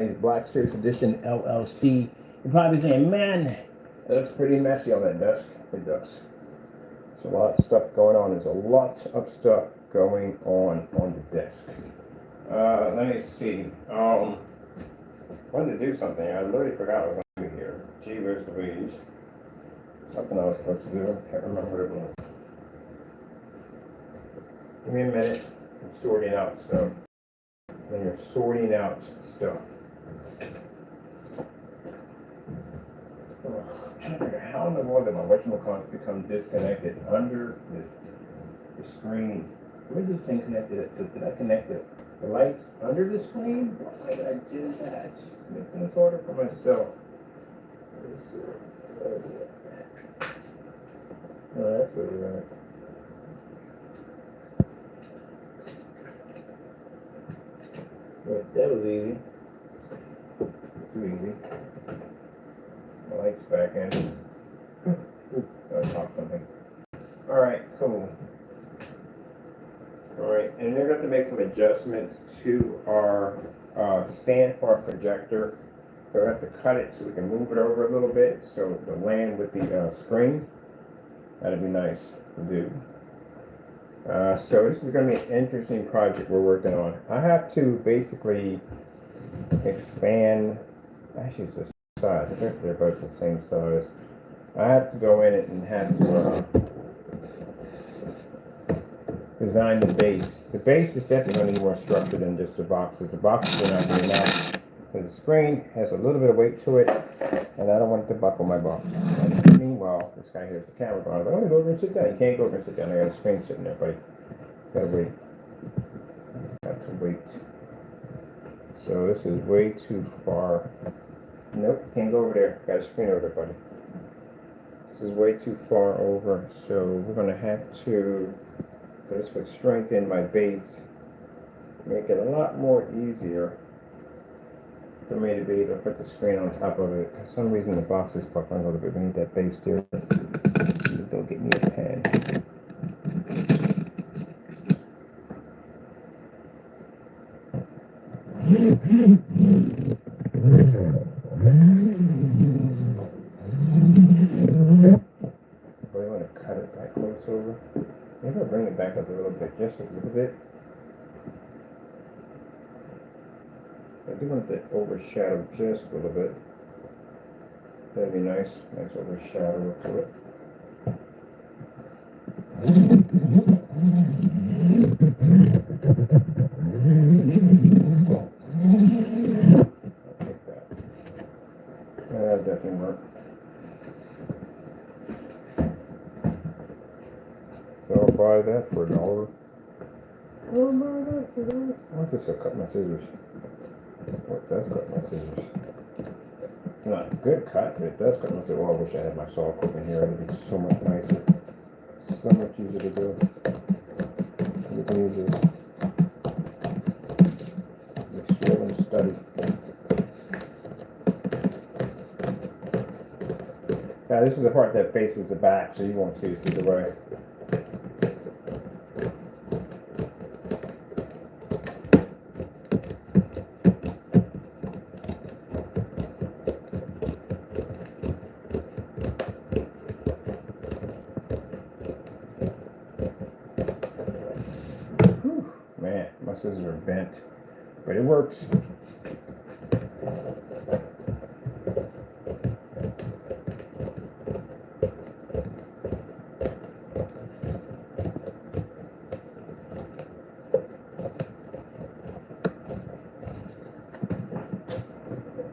Black Series Edition LLC. You're probably saying, man, it looks pretty messy on that desk. It does. There's a lot of stuff going on. There's a lot of stuff going on the desk. Let me see. I wanted to do something. I literally forgot what I was going to do here. Gee whiz Louise. Something I was supposed to do. I can't remember what it was. Give me a minute. I'm sorting out stuff. When you're sorting out stuff. I'm trying to figure out how in the world did my whatchamacallit become disconnected under the screen. Where's this thing connected to? Did I connect the lights under the screen? Why did I do that? Make things harder for myself. Oh, that's really right. Wait, that was easy. Too easy. My light's back in. I'll talk something. Alright, cool. Alright, and we're going to make some adjustments to our stand for our projector. So we have to cut it so we can move it over a little bit so it'll land with the screen. That'd be nice to do. So this is going to be an interesting project we're working on. I have to basically expand, actually it's the size, I think they're both the same size. I have to go in it and have to design the base. The base is definitely going to need more structure than just the boxes. The boxes are not going to enough. Because the screen has a little bit of weight to it, and I don't want it to buckle my box. Meanwhile, this guy here has the camera going. I'm like, oh, go over and sit down. You can't go over and sit down. I got a screen sitting there, buddy. Gotta wait. Got to wait. So this is way too far. Nope, can't go over there. Got a screen over there, buddy. This is way too far over, so we're gonna have to. This would strengthen my base, make it a lot more easier for me to be able to put the screen on top of it. For some reason the box is buckling a little bit. We need that base there. Go get me a pen. Really want to cut it back close over. Maybe I'll bring it back up a little bit, just a little bit. I do want it to overshadow just a little bit. That'd be nice. Nice overshadow to it. I'll take that. That'll definitely work. So I'll buy that for $1. I'll buy that for $1. I want this to cut my scissors. What does cut my scissors? It's not a good cut, but it does cut my scissors. Oh, I wish I had my saw equipment here. It would be so much nicer. So much easier to do. You can use this. Just slow and steady. Now this is the part that faces the back, so you won't see this either way. Man, my scissors are bent, but it works.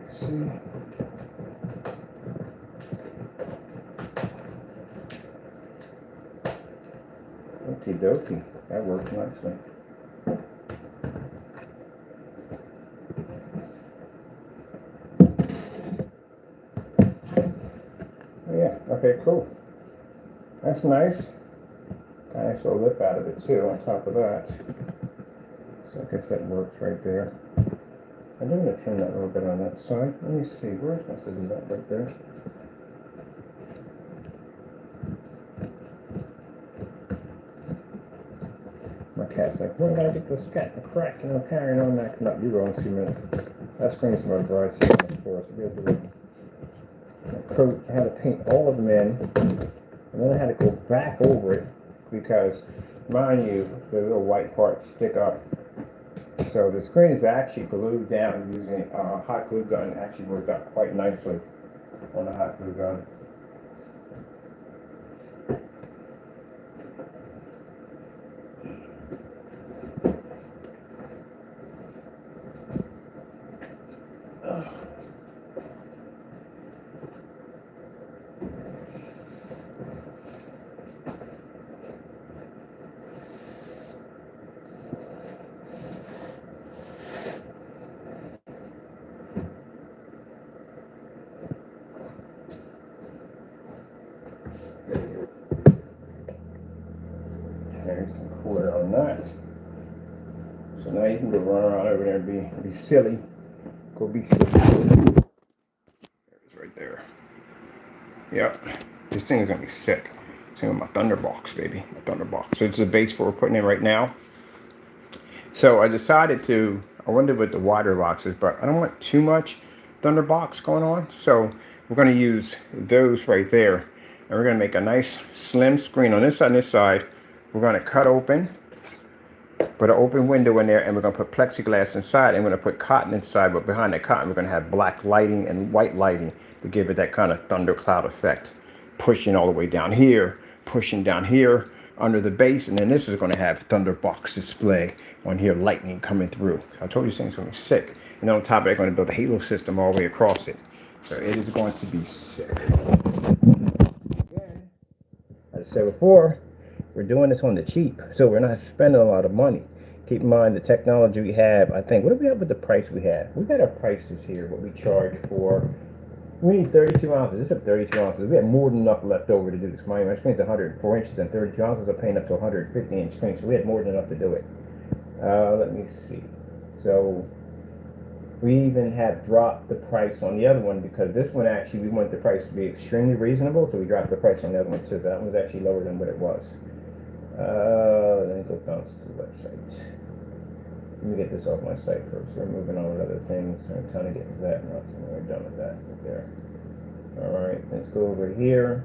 Let's see. Okie dokie, that works nicely. Yeah, okay, cool. That's nice. Got a nice little lip out of it too on top of that. So I guess that works right there. I'm going to trim that a little bit on that side. Let me see, where's my scissors at right there? My cat's like, when did I get this cat crack? And I'm carrying on that. No, you go in 2 minutes. That screen's going to dry here on the floor. So we have to do coat. I had to paint all of them in, and then I had to go back over it because, mind you, the little white parts stick up. So the screen is actually glued down using a hot glue gun. It actually worked out quite nicely on a hot glue gun. There's some quarter on that. So now you can go run around over there and be silly. Go be silly. There it is right there. Yep. This thing is gonna be sick. Same with my Thunderbox, baby. My Thunderbox. So it's the base for what we're putting in right now. So I decided I wondered with the wider boxes, but I don't want too much Thunderbox going on. So we're gonna use those right there. And we're gonna make a nice slim screen on this side and this side. We're going to cut open, put an open window in there, and we're going to put plexiglass inside, and we're going to put cotton inside, but behind the cotton we're going to have black lighting and white lighting to give it that kind of thundercloud effect, pushing all the way down here, pushing down here under the base, and then this is going to have Thunderbox display on here, lightning coming through. I told you this thing's going to be sick. And then on top of it, I'm going to build a halo system all the way across it. So it is going to be sick. Again, as I said before, we're doing this on the cheap, so we're not spending a lot of money. Keep in mind the technology we have. I think, what do we have with the price we have? We got our prices here, what we charge for. We need 32 ounces. This is 32 ounces. We have more than enough left over to do this. My screen's 104 inches, and 32 ounces are paying up to 150 inch screen, so we had more than enough to do it. Let me see. So we even have dropped the price on the other one because this one actually we want the price to be extremely reasonable, so we dropped the price on the other one too. So that one's actually lower than what it was. Let me go down to the website. Let me get this off my site first. We're moving on with other things. I'm trying to get to that. No, we're done with that right there. Alright, let's go over here.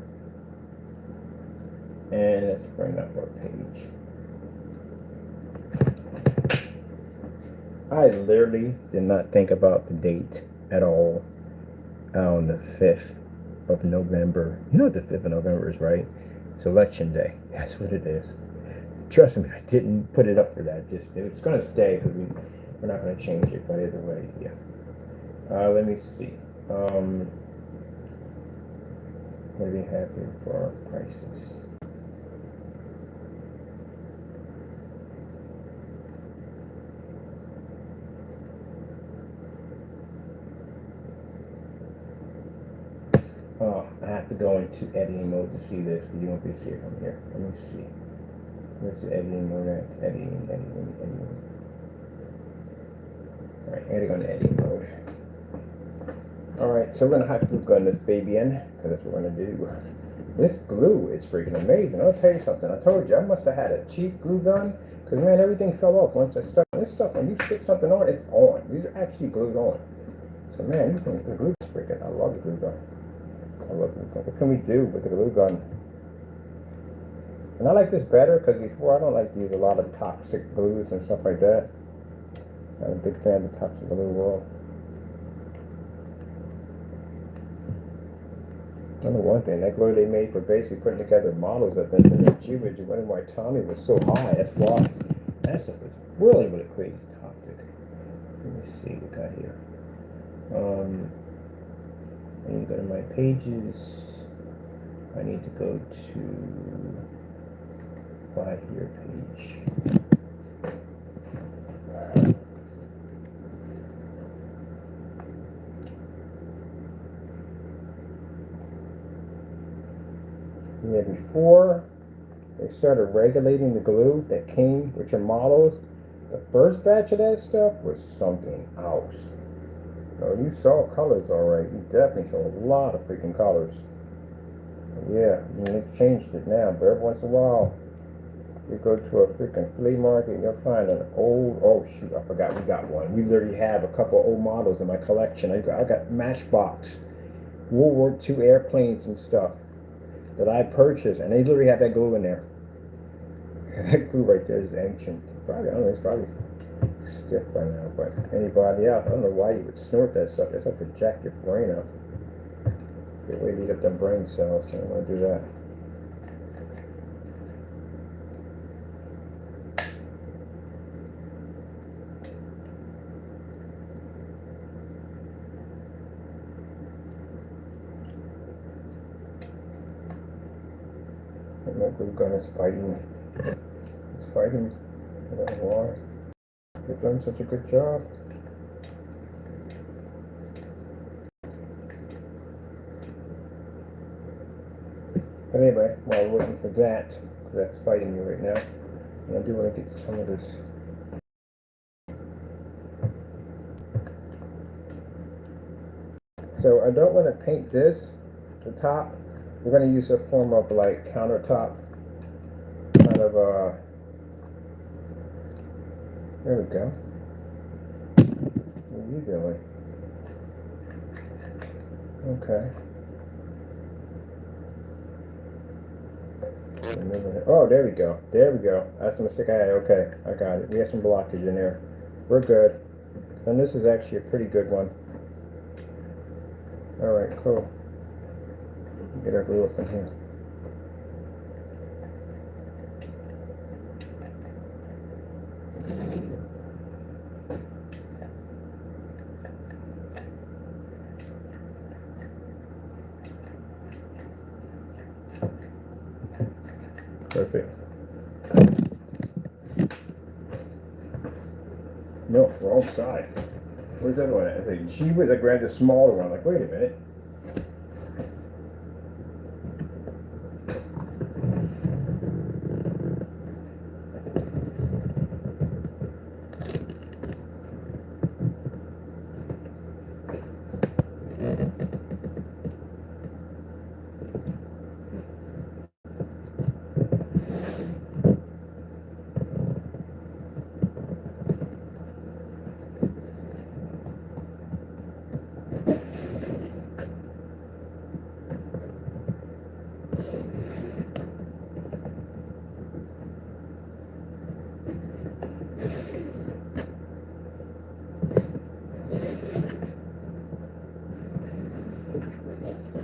And let's bring up our page. I literally did not think about the date at all on the 5th of November. You know what the 5th of November is, right? It's election day. That's what it is. Trust me, I didn't put it up for that. It's going to stay because we're not going to change it. But either way, yeah. Let me see. What do we have here for our prices? Oh, I have to go into editing mode to see this, because you won't be able to see it from here. Let me see. Where's the editing mode at? Editing. Alright, I gotta go into editing mode. Alright, so we're gonna hot glue gun this baby in, because that's what we're gonna do. This glue is freaking amazing. I'll tell you something. I told you, I must have had a cheap glue gun, because man, everything fell off once I stuck this stuff. When you stick something on, it's on. These are actually glued on. So man, these things, the glue is freaking, I love the glue gun. I love the glue gun. What can we do with the glue gun? And I like this better because before I don't like to use a lot of toxic glues and stuff like that. I'm a big fan of the toxic glue world. I know one thing, that glue they made for basically putting together models at the gee, would you wonder why Tommy was so high? That's why. That stuff is really, really crazy toxic. Let me see what we got here. I need to go to my pages. I need to go to buy here page. Yeah, before they started regulating the glue that came with your models, the first batch of that stuff was something else. So you saw colors alright. You definitely saw a lot of freaking colors. Yeah, I mean, they've changed it now, but every once in a while You go to a freaking flea market, you'll find an old, oh shoot, I forgot we got one. We literally have a couple old models in my collection. I got Matchbox, World War II airplanes and stuff that I purchased, and they literally have that glue in there. That glue right there is ancient. Probably, I don't know, it's probably stiff by now, but anybody else, I don't know why you would snort that stuff. It's like to jack your brain up. Good way to eat up them brain cells, so I don't want to do that. And my glue gun is fighting. It's fighting. I don't know why. They've done such a good job. But anyway, while we're waiting for that, because that's fighting me right now, and I do want to get some of this. So I don't want to paint this, the top. We're going to use a form of like countertop, kind of there we go. What are you doing? Okay. Oh, there we go. There we go. That's a mistake I had. Okay, I got it. We have some blockage in there. We're good. And this is actually a pretty good one. Alright, cool. Get our glue up in here. Perfect. No, wrong side. Where's the other one at? I said, gee whiz, I grabbed the smaller one. I'm like, wait a minute.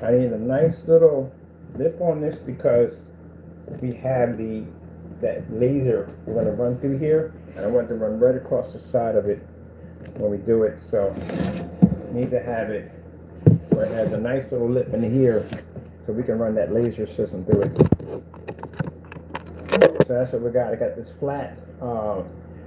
I need a nice little lip on this because we have that laser we're going to run through here, and I want to run right across the side of it when we do it. So need to have it where it has a nice little lip in here so we can run that laser system through it. So that's what we got. I got this flat, kind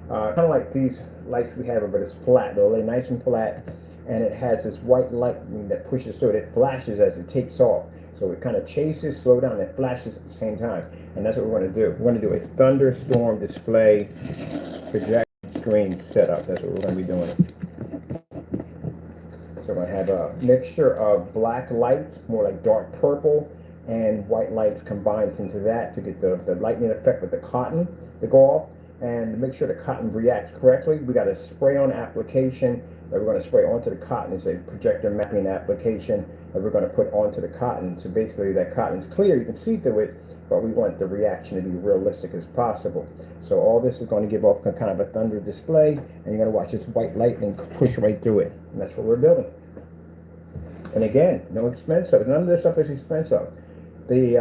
of like these lights we have, but it's flat. They'll lay nice and flat, and it has this white light that pushes through it. It flashes as it takes off. So it kind of chases, slow down, and it flashes at the same time. And that's what we're going to do. We're going to do a thunderstorm display projection screen setup. That's what we're going to be doing. So we're going to have a mixture of black lights, more like dark purple, and white lights combined into that to get the lightning effect with the cotton to go off. And to make sure the cotton reacts correctly, we got a spray-on application that we're going to spray onto the cotton. It's a projector mapping application that we're going to put onto the cotton. So basically that cotton's clear, you can see through it, but we want the reaction to be realistic as possible. So all this is going to give off kind of a thunder display, and you're going to watch this white lightning push right through it. And that's what we're building. And again, no expensive. None of this stuff is expensive. The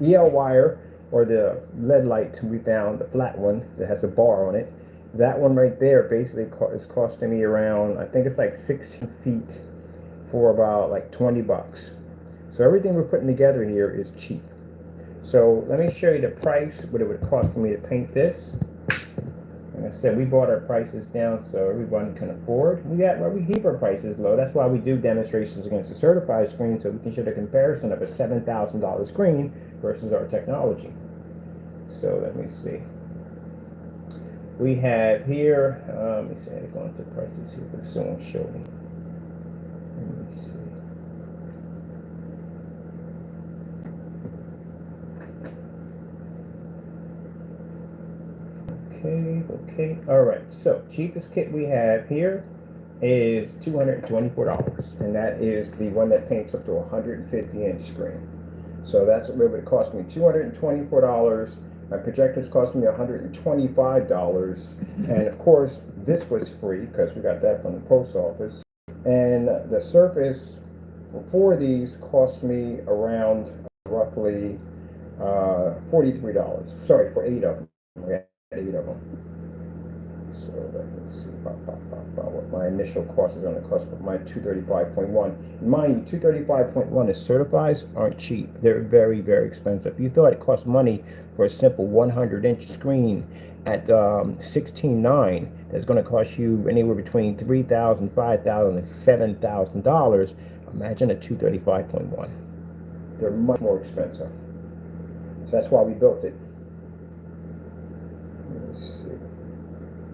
EL wire, or the LED light we found, the flat one that has a bar on it, that one right there basically is costing me around, I think it's like 16 feet for about like 20 bucks. So everything we're putting together here is cheap. So let me show you the price, what it would cost for me to paint this. Like I said, we brought our prices down so everyone can afford. We keep our prices low. That's why we do demonstrations against a certified screen, so we can show the comparison of a $7,000 screen versus our technology. So let me see. We have here, let me see, I'm going to prices here, but someone show me. Let me see. Okay. All right. So cheapest kit we have here is $224, and that is the one that paints up to a 150-inch screen. So that's what it would cost me, $224. My projectors cost me $125, and of course this was free because we got that from the post office. And the Surface for 4 of these cost me around roughly $43. Sorry, for 8 of them. We had 8 of them. So let me see what my initial cost is going to cost for my 235.1. Mind you, 235.1 is certifieds aren't cheap. They're very, very expensive. If you thought it cost money for a simple 100-inch screen at 16.9, that's going to cost you anywhere between $3,000, $5,000, and $7,000. Imagine a 235.1. They're much more expensive. So that's why we built it. Let's see.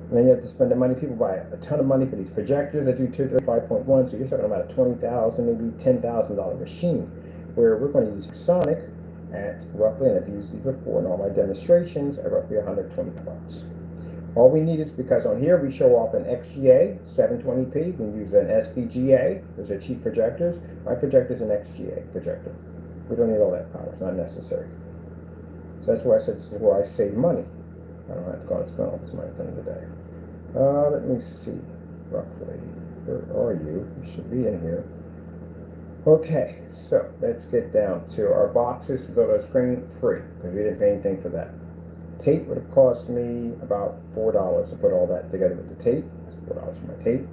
And then you have to spend the money. People buy a ton of money for these projectors that do 235.1, so you're talking about a $20,000, maybe $10,000 machine. Where we're going to use Sonic at roughly, and I've used these before in all my demonstrations, at roughly $120. All we need is, because on here we show off an XGA 720p, we can use an SVGA, those are cheap projectors. My projector is an XGA projector. We don't need all that power, it's not necessary. So that's why I said this is where I save money. I don't have to go and spend all this money at the end of the day. Let me see, roughly, where are you? You should be in here. Okay, so let's get down to our boxes to build our screen free, because we didn't pay anything for that. Tape would have cost me about $4 to put all that together with the tape. That's $4 for my tape.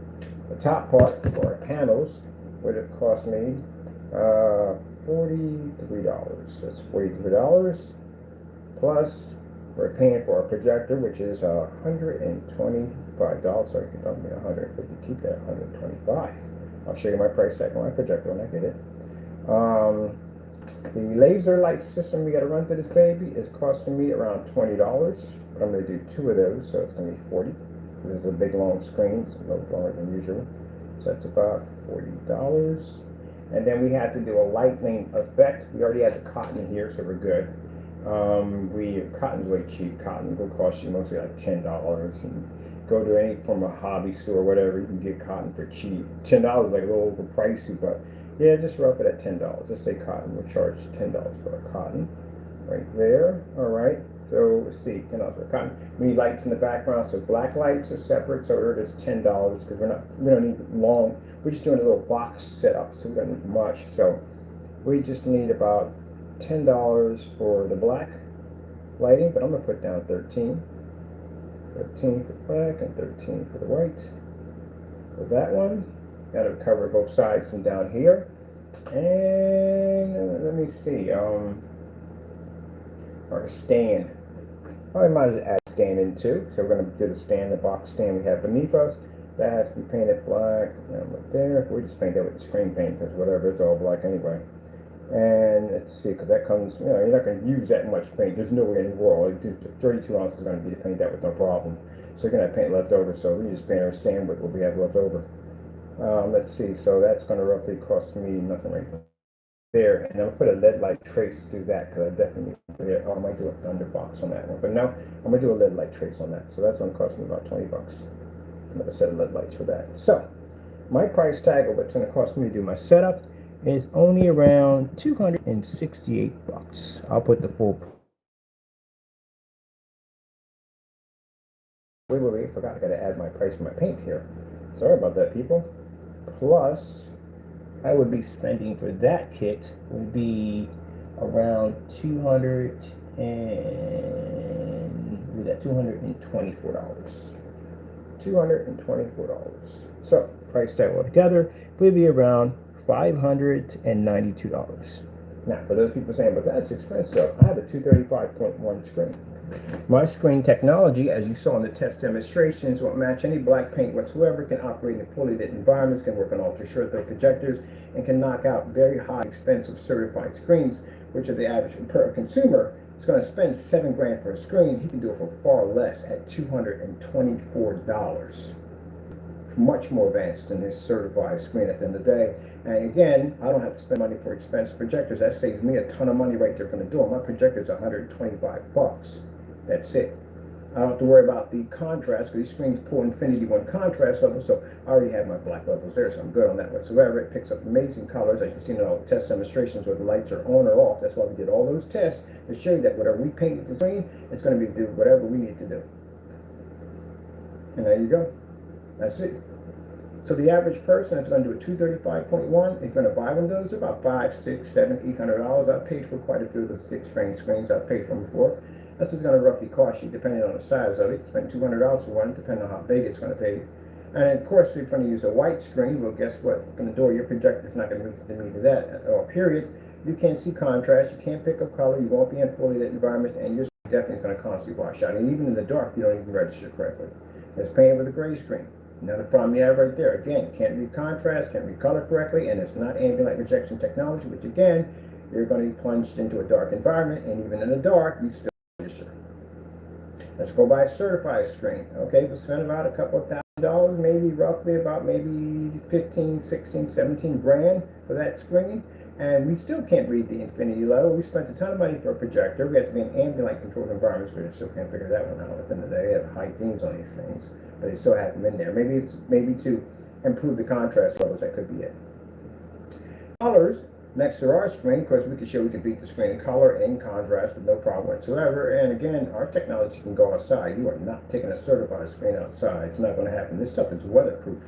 The top part for our panels would have cost me $43. That's $43. Plus, we're paying for a projector, which is $125. So you can dump me $150. Keep that $125. I'll show you my price tag on my projector when I get it. The laser light system we got to run through this baby is costing me around $20. But I'm going to do 2 of those, so it's going to be $40. This is a big long screen, so a little longer than usual. So that's about $40. And then we had to do a lightning effect. We already had the cotton here, so we're good. Cotton's way cheap. Cotton will cost you mostly like $10. And go to any from a hobby store or whatever, you can get cotton for cheap. $10 is like a little overpricey, but yeah, just rough it at $10. Let's say cotton will charge $10 for a cotton. Right there. Alright. So let's see, $10 for cotton. We need lights in the background, so black lights are separate, so it is $10 because we don't need long. We're just doing a little box setup, so we don't need much. So we just need about $10 for the black lighting, but I'm gonna put down 13. 13 for black and 13 for the white. For that one, got to cover both sides and down here. And let me see, our stand. I might as well add stand in too. So we're going to do the stand, the box stand we have beneath us. That has to be painted black. Right there. We just paint that with the screen paint because whatever, it's all black anyway. And let's see, because that comes, you're not going to use that much paint. There's no way in the world. 32 ounces is going to be to paint that with no problem. So you're going to have paint left over, so we just paint our stand with what we have left over. Let's see, so that's going to roughly cost me nothing right there. And I'll put a lead light trace through that, because I definitely, I might do a thunder box on that one. But no, I'm going to do a lead light trace on that. So that's going to cost me about $20. Another set of lead lights for that. So, my price tag of what's going to cost me to do my setup is only around 268 bucks. I'll put the full. Wait, I forgot. I gotta add my price for my paint here. Sorry about that, people. Plus, I would be spending for that kit would be around $224. $224. So, price tag altogether would be around $592. Now, for those people saying, but that's expensive, I have a 235.1 screen. My screen technology, as you saw in the test demonstrations, won't match any black paint whatsoever, can operate in fully lit environments, can work on ultra short throw projectors, and can knock out very high, expensive certified screens, which are the average per consumer is going to spend $7 grand for a screen. He can do it for far less at $224. Much more advanced than his certified screen at the end of the day. And again, I don't have to spend money for expensive projectors. That saves me a ton of money right there from the door. My projector is 125 bucks. That's it. I don't have to worry about the contrast because these screens pull Infinity One contrast levels, so I already have my black levels there, so I'm good on that whatsoever. It picks up amazing colors, as you've seen in all the test demonstrations where the lights are on or off. That's why we did all those tests to show you that whatever we paint the screen, it's going to be do whatever we need to do. And there you go. That's it. So the average person that's going to do a 235.1 is going to buy one of those about $5, $6, $7, $800. I've paid for quite a few of those 6-frame screens. I've paid for them before. This is going to roughly cost you, depending on the size of it. Spend $200 for one, depending on how big it's going to be. And of course, if you're going to use a white screen, well, guess what? From the door, your projector is not going to meet the need of that at all. Period. You can't see contrast. You can't pick up color. You won't be in fully lit environments, and your screen definitely is going to constantly wash out. And even in the dark, you don't even register correctly. It's painted with a gray screen. Another problem you have right there. Again, can't read contrast, can't read color correctly, and it's not ambient light rejection technology, which again, you're going to be plunged into a dark environment, and even in the dark, you still register. Let's go buy a certified screen. Okay, we'll spend about a couple of $1,000, maybe roughly about maybe 15, 16, 17 grand for that screen, and we still can't read the infinity level. We spent a ton of money for a projector. We have to be in ambient light controlled environments, but we still can't figure that one out. At the end of the day, they have high beams on these things, but they still have them in there. Maybe to improve the contrast levels, that could be it. Colors next to our screen, of course, we can show we can beat the screen in color and contrast with no problem whatsoever. And again, our technology can go outside. You are not taking a certified screen outside. It's not going to happen. This stuff is weatherproof,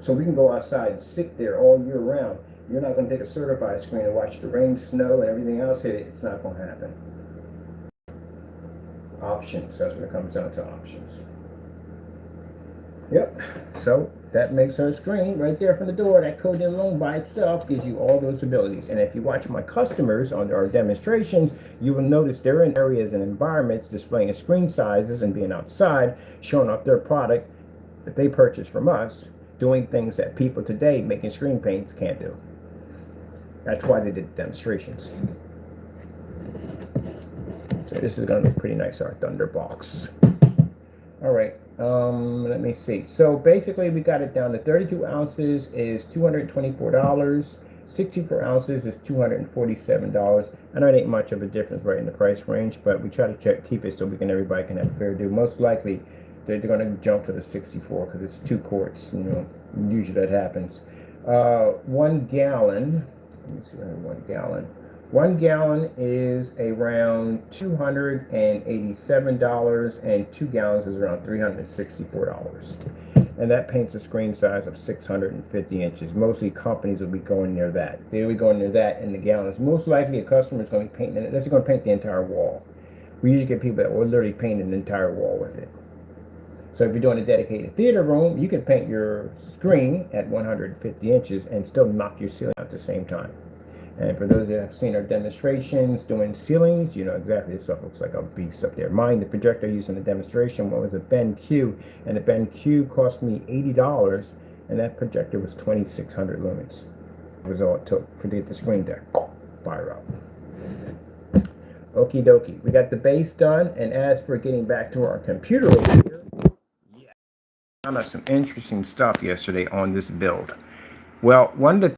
so we can go outside and sit there all year round. You're not going to take a certified screen and watch the rain, snow, and everything else hit it. It's not going to happen. Options. That's what it comes down to, options. Yep. So that makes our screen right there from the door. That code alone by itself gives you all those abilities. And if you watch my customers on our demonstrations, you will notice they're in areas and environments displaying screen sizes and being outside, showing off their product that they purchased from us, doing things that people today making screen paints can't do. That's why they did demonstrations. So this is going to be pretty nice, our Thunder box. All right, let me see. So basically, we got it down to 32 ounces is $224. 64 ounces is $247. I know it ain't much of a difference right in the price range, but we try to keep it so everybody can have a fair deal. Most likely, they're going to jump for the 64 because it's 2 quarts. You know, usually that happens. 1 gallon. Let me see, 1 gallon. 1 gallon is around $287, and 2 gallons is around $364. And that paints a screen size of 650 inches. Mostly companies will be going near that. They'll be going near that in the gallons. Most likely a customer is going to be painting it. They're going to paint the entire wall. We usually get people that will literally paint an entire wall with it. So if you're doing a dedicated theater room, you can paint your screen at 150 inches and still knock your ceiling out at the same time. And for those that have seen our demonstrations doing ceilings, you know exactly this stuff looks like a beast up there. Mine, the projector I used in the demonstration, one was a BenQ, and the BenQ cost me $80, and that projector was 2,600 lumens. That was all it took for to get the screen to fire up. Okie dokie, we got the base done, and as for getting back to our computer over here, yeah, I found out some interesting stuff yesterday on this build. Well, one of the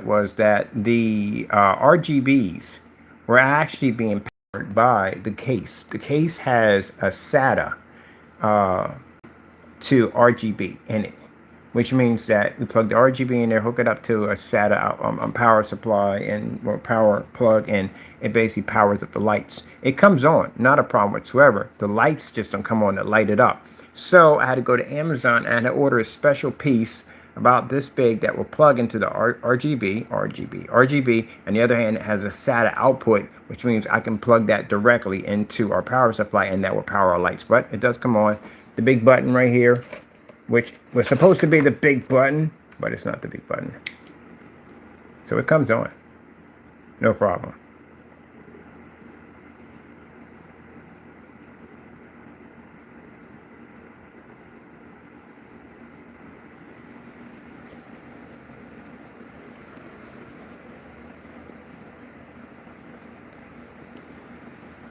was that the RGBs were actually being powered by the case. The case has a SATA to RGB in it, which means that we plug the RGB in there, hook it up to a SATA power supply or power plug, and it basically powers up the lights. It comes on, not a problem whatsoever. The lights just don't come on to light it up. So I had to go to Amazon and I order a special piece about this big that will plug into the RGB, and the other hand, it has a SATA output, which means I can plug that directly into our power supply, and that will power our lights. But it does come on. The big button right here, which was supposed to be the big button, but it's not the big button. So it comes on, no problem.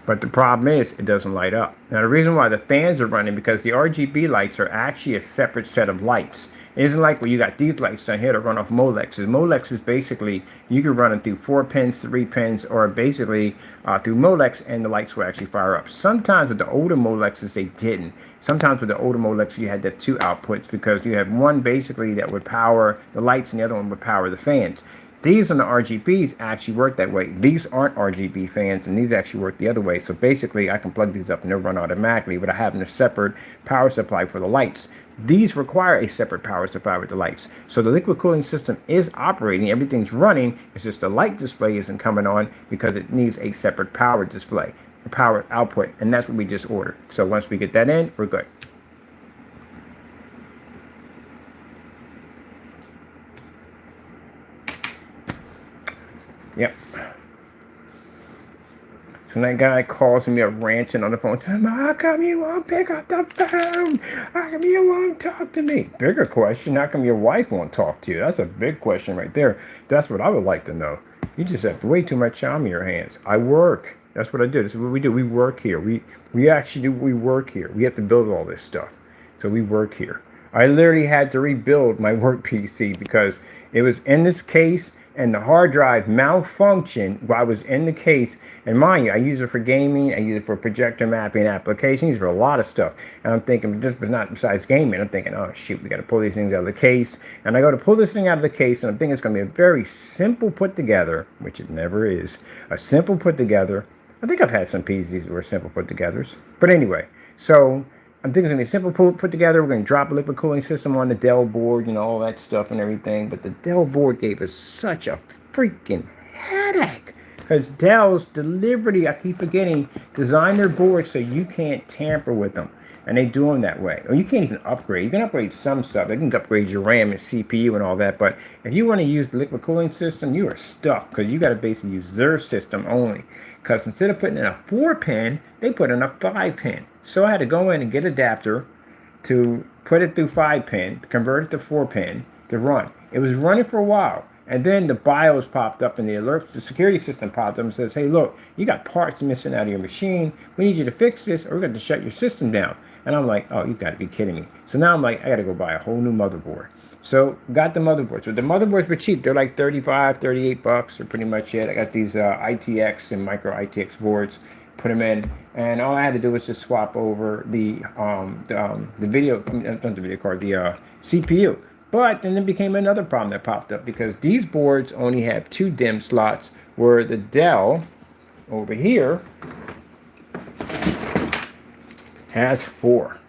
But the problem is it doesn't light up. Now the reason why the fans are running because the RGB lights are actually a separate set of lights. It isn't like where you got these lights down here that run off Molexes. Molexes basically, you can run them through 4 pins, 3 pins, or basically through Molex, and the lights will actually fire up. Sometimes with the older Molexes, they didn't. Sometimes with the older Molexes, you had to have 2 outputs because you have one basically that would power the lights and the other one would power the fans. These on the RGBs actually work that way. These aren't RGB fans, and these actually work the other way. So basically, I can plug these up and they'll run automatically without having a separate power supply for the lights. These require a separate power supply with the lights. So the liquid cooling system is operating, everything's running. It's just the light display isn't coming on because it needs a separate power display, a power output, and that's what we just ordered. So once we get that in, we're good. Yep. So that guy calls me up ranting on the phone, telling me, how come you won't pick up the phone? How come you won't talk to me? Bigger question, how come your wife won't talk to you? That's a big question right there. That's what I would like to know. You just have way too much time in your hands. I work. That's what I do. This is what we do. We work here. We actually do. We work here. We have to build all this stuff. So we work here. I literally had to rebuild my work PC because it was in this case and the hard drive malfunctioned while I was in the case. And mind you, I use it for gaming, I use it for projector mapping applications, for a lot of stuff. And I'm thinking, this was not besides gaming. I'm thinking, oh shoot, we got to pull these things out of the case. And I go to pull this thing out of the case, and I'm thinking it's going to be a very simple put together, which it never is. A simple put together. I think I've had some PCs that were simple put togethers. But anyway, so I'm thinking it's going to be simple put together. We're going to drop a liquid cooling system on the Dell board, you know, all that stuff and everything. But the Dell board gave us such a freaking headache. Because Dell's deliberately, I keep forgetting, designed their boards so you can't tamper with them. And they do them that way. Or you can't even upgrade. You can upgrade some stuff. They can upgrade your RAM and CPU and all that. But if you want to use the liquid cooling system, you are stuck. Because you got to basically use their system only. Because instead of putting in a 4-pin, they put in a 5-pin. So I had to go in and get an adapter to put it through 5-pin, convert it to 4-pin to run. It was running for a while. And then the BIOS popped up and the security system popped up and says, hey, look, you got parts missing out of your machine. We need you to fix this or we're going to shut your system down. And I'm like, oh, you got to be kidding me. So now I'm like, I got to go buy a whole new motherboard. So got the motherboards. So the motherboards were cheap. They're like 35, 38 bucks or pretty much it. I got these ITX and micro ITX boards. Put them in, and all I had to do was just swap over the video, not the video card, the CPU. But then there became another problem that popped up because these boards only have 2 DIMM slots, where the Dell over here has 4.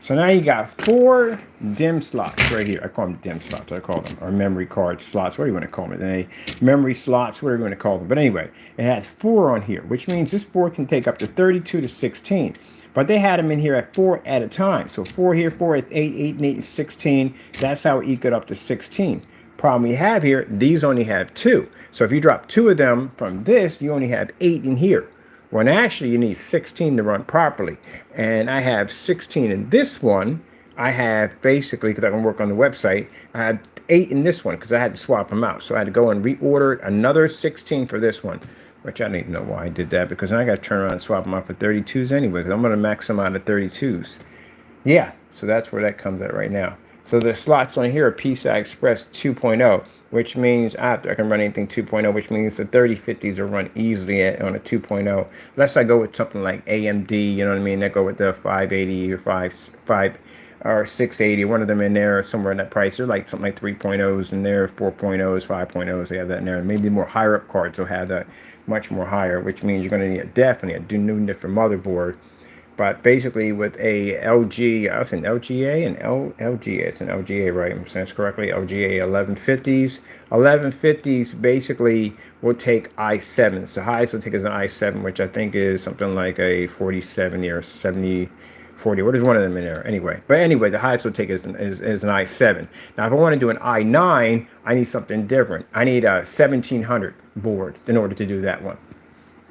So now you got 4 DIMM slots right here. I call them DIMM slots. I call them, or memory card slots. What do you want to call them? Memory slots, whatever you want to call them. But anyway, it has 4 on here, which means this board can take up to 32 to 16. But they had them in here at 4 at a time. So 4 here, 4, it's 8, 8 and 8 is 16. That's how it got up to 16. Problem we have here, these only have 2. So if you drop 2 of them from this, you only have 8 in here. When actually you need 16 to run properly. And I have 16 in this one. I have basically, because I can work on the website, I had 8 in this one because I had to swap them out. So I had to go and reorder another 16 for this one, which I don't even know why I did that, because I got to turn around and swap them out for 32s anyway, because I'm going to max them out at 32s. Yeah, so that's where that comes at right now. So the slots on here are PCI Express 2.0, which means I can run anything 2.0, which means the 3050s will run easily on a 2.0. Unless I go with something like AMD, you know what I mean? They go with the 580 or 5 or 680, one of them in there, somewhere in that price. They're like something like 3.0s in there, 4.0s, 5.0s, they have that in there. Maybe more higher up cards will have that much more higher, which means you're going to need definitely a new different motherboard. But basically with a LG, I was an LGA and LGA, it's an LGA, right? I'm saying this correctly, LGA 1150s. 1150s basically will take i7s. The highest will take is an i7, which I think is something like a 4070 or 7040. What is one of them in there? Anyway, but anyway, the highest will take is an i7. Now, if I want to do an i9, I need something different. I need a 1700 board in order to do that one.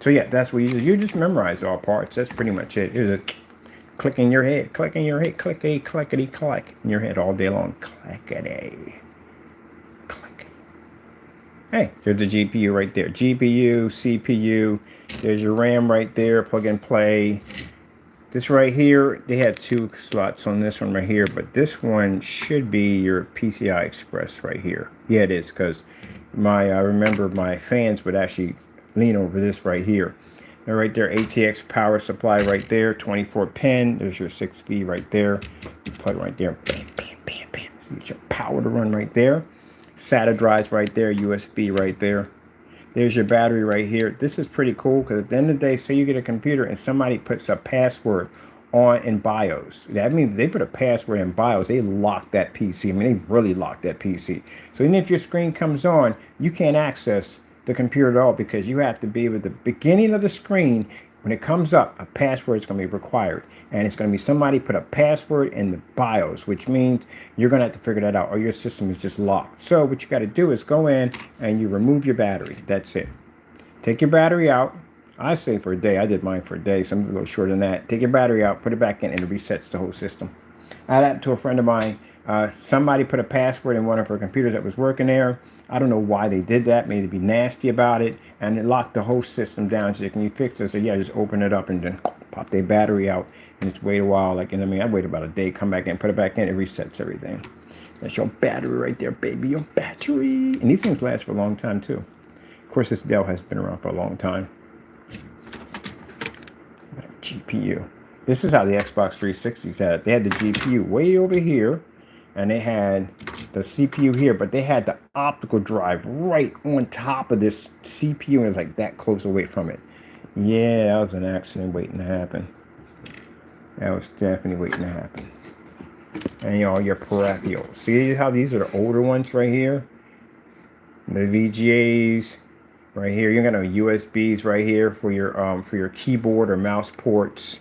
So yeah, that's what you just memorize all parts. That's pretty much it. Here's a click in your head, click in your head, clickety, clickety, click in your head all day long. Clickety, click. Hey, here's the GPU right there. GPU, CPU. There's your RAM right there. Plug and play. This right here, they had 2 slots on this one right here, but this one should be your PCI Express right here. Yeah, it is, because I remember my fans would actually lean over this right here. And right there, ATX power supply right there, 24 pin. There's your 6V right there. You plug it right there. Bam, bam, bam, bam. You get your power to run right there. SATA drives right there, USB right there. There's your battery right here. This is pretty cool because at the end of the day, say you get a computer and somebody puts a password on in BIOS. That means they put a password in BIOS, they lock that PC. I mean, they really lock that PC. So even if your screen comes on, you can't access the computer at all because you have to be at the beginning of the screen. When it comes up, a password is going to be required. And it's going to be somebody put a password in the BIOS, which means you're going to have to figure that out or your system is just locked. So what you got to do is go in and you remove your battery. That's it. Take your battery out. I say for a day. I did mine for a day, so I'm a little shorter than that. Take your battery out, put it back in, and it resets the whole system. I had that to a friend of mine. Somebody put a password in one of her computers that was working there. I don't know why they did that. Maybe be nasty about it, and it locked the whole system down. She said, "Can you fix it?" So yeah, just open it up and then pop their battery out, and just wait a while. Like, and I mean, I wait about a day, come back in, put it back in, it resets everything. That's your battery right there, baby. Your battery. And these things last for a long time too. Of course, this Dell has been around for a long time. GPU. This is how the Xbox 360s had it. They had the GPU way over here, and they had the CPU here, but they had the optical drive right on top of this CPU, and it was like that close away from it. Yeah, that was an accident waiting to happen. That was definitely waiting to happen. And all your peripherals. See how these are the older ones right here? The VGAs. Right here, you're gonna have USBs right here for your keyboard or mouse ports.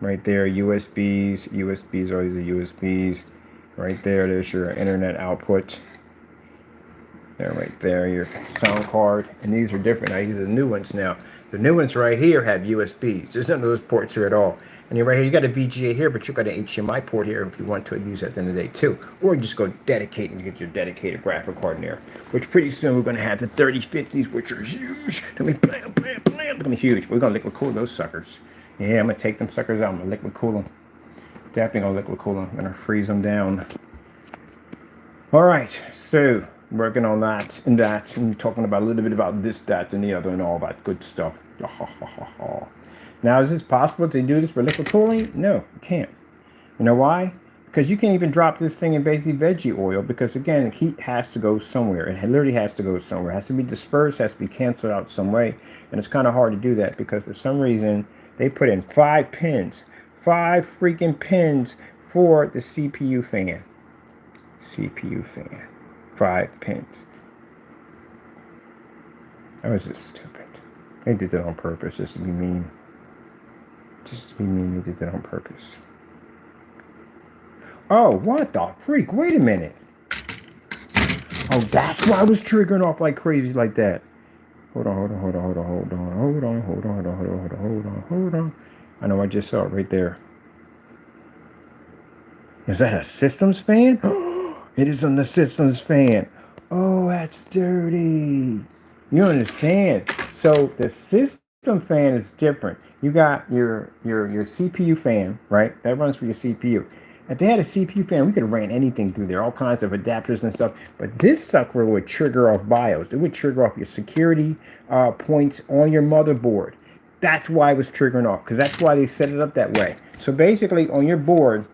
Right there, USBs. USBs are these USBs. Right there, there's your internet output. There, right there, your sound card. And these are different. Now, these are the new ones now. The new ones right here have USBs. There's none of those ports here at all. And you're right here, you got a VGA here, but you got an HDMI port here if you want to use it at the end of the day too. Or you just go dedicate and you get your dedicated graphic card in there. Which pretty soon we're gonna have the 3050s, which are huge. They're gonna be blam, blam, blam. They're gonna be huge. We're gonna liquid cool those suckers. Yeah, I'm gonna take them suckers out. I'm gonna liquid cool them. Definitely gonna liquid cool them. I'm gonna freeze them down. All right, so working on that and talking about a little bit about this, that, and the other, and all that good stuff. Now, is it possible to do this for liquid cooling? No, you can't. You know why? Because you can't even drop this thing in basically veggie oil because, again, heat has to go somewhere. It literally has to go somewhere. It has to be dispersed, has to be canceled out some way. And it's kind of hard to do that because for some reason, they put in 5 pins. 5 freaking pins for the CPU fan. CPU fan. 5 pins. That was just stupid. They did that on purpose just to be mean. Just to be mean, they did that on purpose. Oh, what the freak? Wait a minute. Oh, that's why I was triggering off like crazy like that. Hold on. I know I just saw it right there. Is that a systems fan? It is on the systems fan. Oh, that's dirty. You understand? So the system fan is different. You got your CPU fan, right? That runs for your CPU. If they had a CPU fan, we could have ran anything through there, all kinds of adapters and stuff. But this sucker would trigger off BIOS. It would trigger off your security points on your motherboard. That's why it was triggering off, because that's why they set it up that way. So basically, on your board,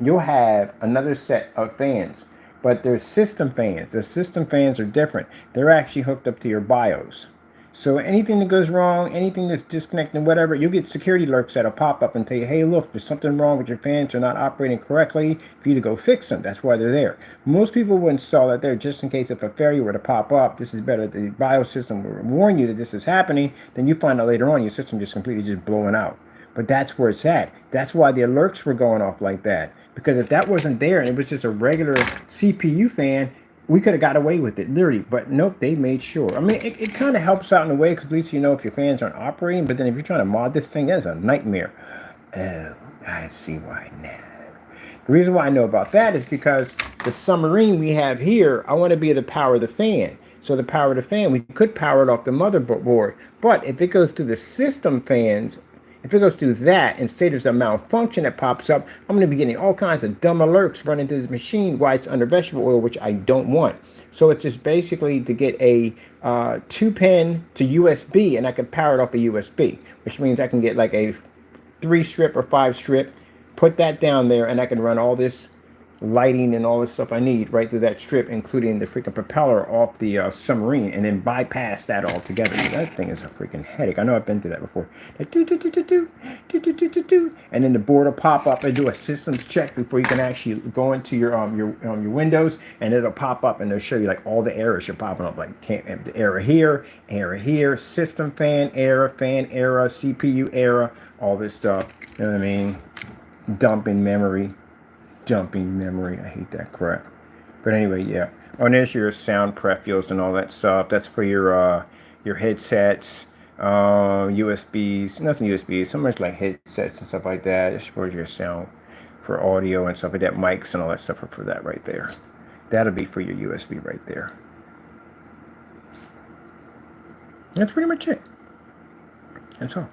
you'll have another set of fans. But they're system fans. The system fans are different. They're actually hooked up to your BIOS. So anything that goes wrong, anything that's disconnected, whatever, you'll get security alerts that'll pop up and tell you, hey, look, there's something wrong with your fans. They're not operating correctly. For you to go fix them. That's why they're there. Most people will install that there just in case if a failure were to pop up. This is better. The BIOS system will warn you that this is happening. Then you find out later on your system just completely just blowing out. But that's where it's at. That's why the alerts were going off like that. Because if that wasn't there and it was just a regular CPU fan, we could have got away with it, literally. But nope, they made sure. I mean, it kind of helps out in a way because at least you know if your fans aren't operating. But then if you're trying to mod this thing, that's a nightmare. Oh, I see why now. The reason why I know about that is because the submarine we have here, I want to be able to power the fan. So to power the fan, we could power it off the motherboard. But if it goes through the system fans, If it goes through that and say there's a malfunction that pops up, I'm going to be getting all kinds of dumb alerts running through the machine while it's under vegetable oil, which I don't want. So it's just basically to get a 2-pin to USB, and I can power it off a USB, which means I can get like a 3-strip or 5-strip, put that down there, and I can run all this lighting and all this stuff I need right through that strip, including the freaking propeller off the submarine, and then bypass that altogether. That thing is a freaking headache. I know I've been through that before. And then the board will pop up and do a systems check before you can actually go into your Windows, and it'll pop up and it'll show you like all the errors you're popping up, like error here, system fan error, CPU error, all this stuff. You know what I mean? Dumping memory. I hate that crap. But anyway, yeah. Oh, and there's your sound prefills and all that stuff. That's for your headsets, USBs, nothing USBs, so much like headsets and stuff like that. It's for your sound for audio and stuff like that, mics and all that stuff are for that right there. That'll be for your USB right there. That's pretty much it. That's all.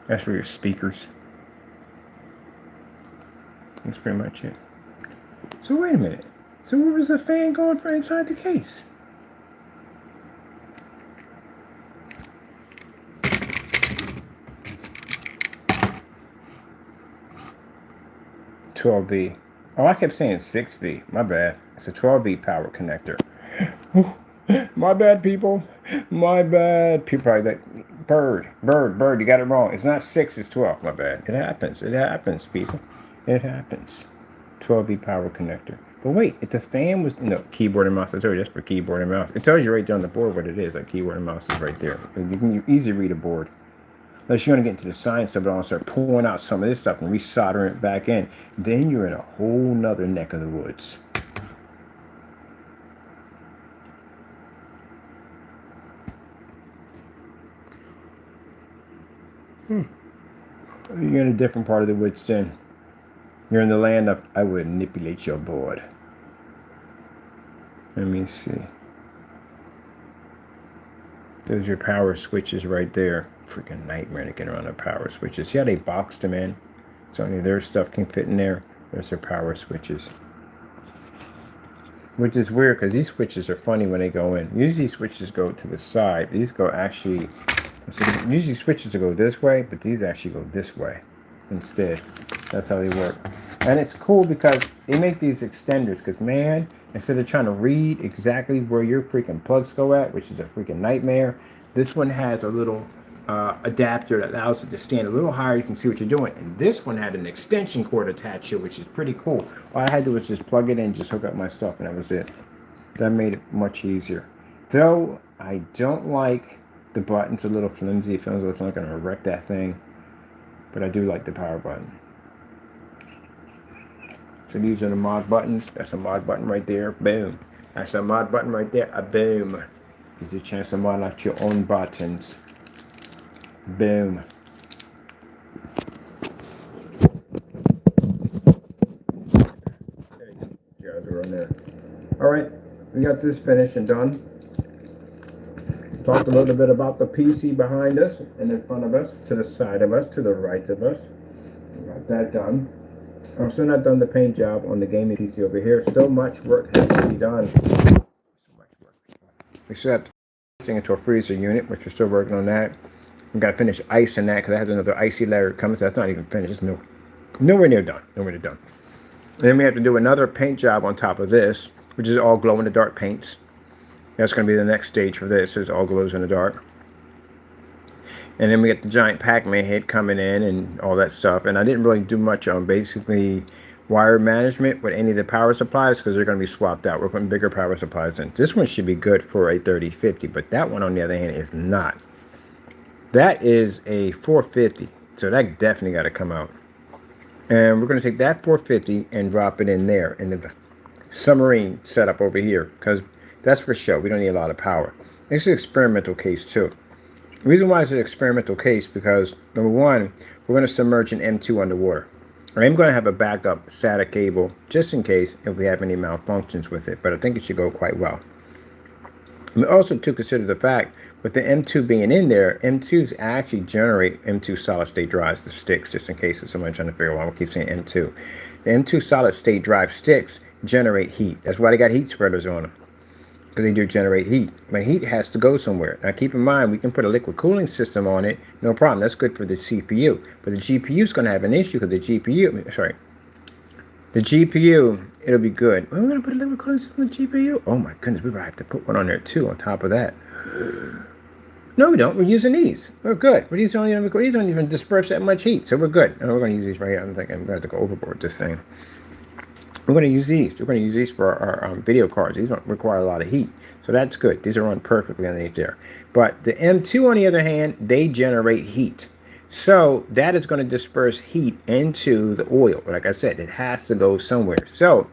That's for your speakers. That's pretty much it. So wait a minute. So where was the fan going for inside the case? $12V. Oh, I kept saying 6V. My bad. It's a 12V power connector. My bad, people. My bad. People probably like, Bird, you got it wrong. It's not 6, it's 12. My bad. It happens, people. It happens. 12V power connector. But wait, if the fan was, no, keyboard and mouse. I told you that's for keyboard and mouse. It tells you right there on the board what it is. Like keyboard and mouse is right there. You can easily read a board. Unless you want to get into the science of it all and start pulling out some of this stuff and resoldering it back in, then you're in a whole nother neck of the woods. You're in a different part of the woods then. You're in the land of, I would manipulate your board. Let me see. Those are your power switches right there. Freaking nightmare to get around the power switches. See how they boxed them in? So only their stuff can fit in there. There's their power switches. Which is weird because these switches are funny when they go in. Usually switches go to the side. These go actually... So usually switches to go this way, but these actually go this way instead. That's how they work. And it's cool because they make these extenders because, man, instead of trying to read exactly where your freaking plugs go at, which is a freaking nightmare, this one has a little adapter that allows it to stand a little higher. You can see what you're doing. And this one had an extension cord attached to it, which is pretty cool. All I had to do was just plug it in, just hook up my stuff, and that was it. That made it much easier. Though I don't like... the button's a little flimsy. It feels like I'm going to wreck that thing. But I do like the power button. So these are the mod buttons. That's a mod button right there. Boom. That's a mod button right there. A boom. Gives you a chance to mod out your own buttons. Boom. Alright. We got this finished and done. Talked a little bit about the PC behind us and in front of us, to the side of us, to the right of us. Got that done. I'm still not done the paint job on the gaming PC over here. Still much work has to be done. So much work. We still have to put this into a freezer unit, which we're still working on that. We got to finish icing that because I have another icy layer coming, so that's not even finished. It's nowhere near done. Nowhere near done. And then we have to do another paint job on top of this, which is all glow-in-the-dark paints. That's going to be the next stage for this. Is all glows in the dark. And then we get the giant Pac-Man head coming in and all that stuff. And I didn't really do much on basically wire management with any of the power supplies because they're going to be swapped out. We're putting bigger power supplies in. This one should be good for a 3050, but that one on the other hand is not. That is a 450, so that definitely got to come out. And we're going to take that 450 and drop it in there in the submarine setup over here because that's for show. We don't need a lot of power. It's an experimental case too. The reason why it's an experimental case because number one, we're going to submerge an M2 underwater. I am going to have a backup SATA cable just in case if we have any malfunctions with it, but I think it should go quite well. And also to consider the fact with the M2 being in there, M2s actually generate M2 solid state drives, the sticks, just in case it's somebody trying to figure out why I keep saying M2. The M2 solid state drive sticks generate heat. That's why they got heat spreaders on them, because they do generate heat. But heat has to go somewhere. Now keep in mind, we can put a liquid cooling system on it, no problem. That's good for the CPU. But the GPU is going to have an issue because the GPU, it'll be good. We're going to put a liquid cooling system on the GPU? Oh my goodness, we might have to put one on there too on top of that. No, we don't. We're using these. We're good. These don't even disperse that much heat, so we're good. And we're going to use these right here. I'm thinking I'm going to have to go overboard with this thing. We're going to use these. We're going to use these for our video cards. These don't require a lot of heat, so that's good. These are run perfectly underneath there. But the M2, on the other hand, they generate heat. So that is going to disperse heat into the oil. Like I said, it has to go somewhere. So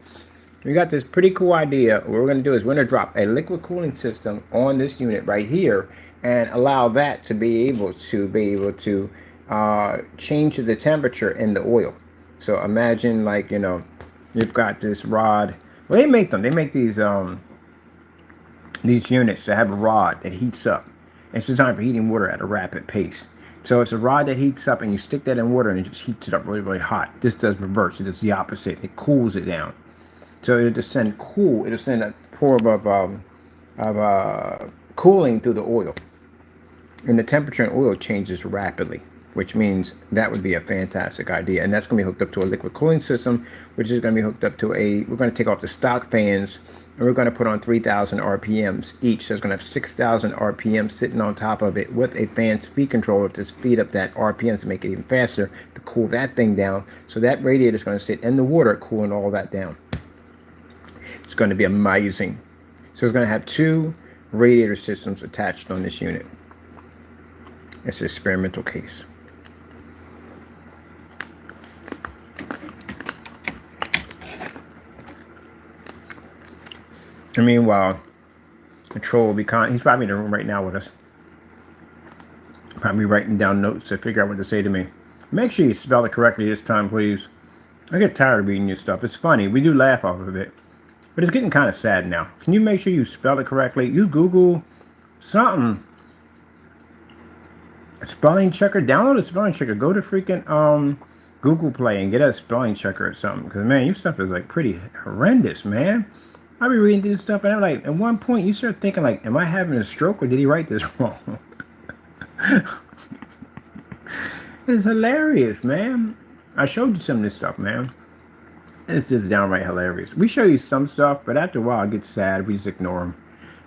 we got this pretty cool idea. What we're going to do is we're going to drop a liquid cooling system on this unit right here and allow that to be able to change the temperature in the oil. So imagine, like, you know, you've got this rod. Well, they make them. They make these units that have a rod that heats up. It's designed for heating water at a rapid pace. So it's a rod that heats up, and you stick that in water, and it just heats it up really, really hot. This does reverse. It does the opposite. It cools it down. So it'll just send a pour of cooling through the oil, and the temperature in oil changes rapidly, which means that would be a fantastic idea. And that's going to be hooked up to a liquid cooling system, which is going to be hooked up to we're going to take off the stock fans, and we're going to put on 3,000 RPMs each. So it's going to have 6,000 RPMs sitting on top of it with a fan speed controller to speed up that RPMs to make it even faster to cool that thing down. So that radiator is going to sit in the water, cooling all that down. It's going to be amazing. So it's going to have 2 radiator systems attached on this unit. It's an experimental case. And meanwhile, the troll will be he's probably in the room right now with us. Probably writing down notes to figure out what to say to me. Make sure you spell it correctly this time, please. I get tired of reading your stuff. It's funny. We do laugh off of it. But it's getting kind of sad now. Can you make sure you spell it correctly? You Google something. A spelling checker. Download a spelling checker. Go to freaking Google Play and get a spelling checker or something. Because, man, your stuff is, like, pretty horrendous, man. I'll be reading through this stuff, and I'm like, at one point, you start thinking, like, am I having a stroke, or did he write this wrong? It's hilarious, man. I showed you some of this stuff, man. It's just downright hilarious. We show you some stuff, but after a while, it gets sad. We just ignore them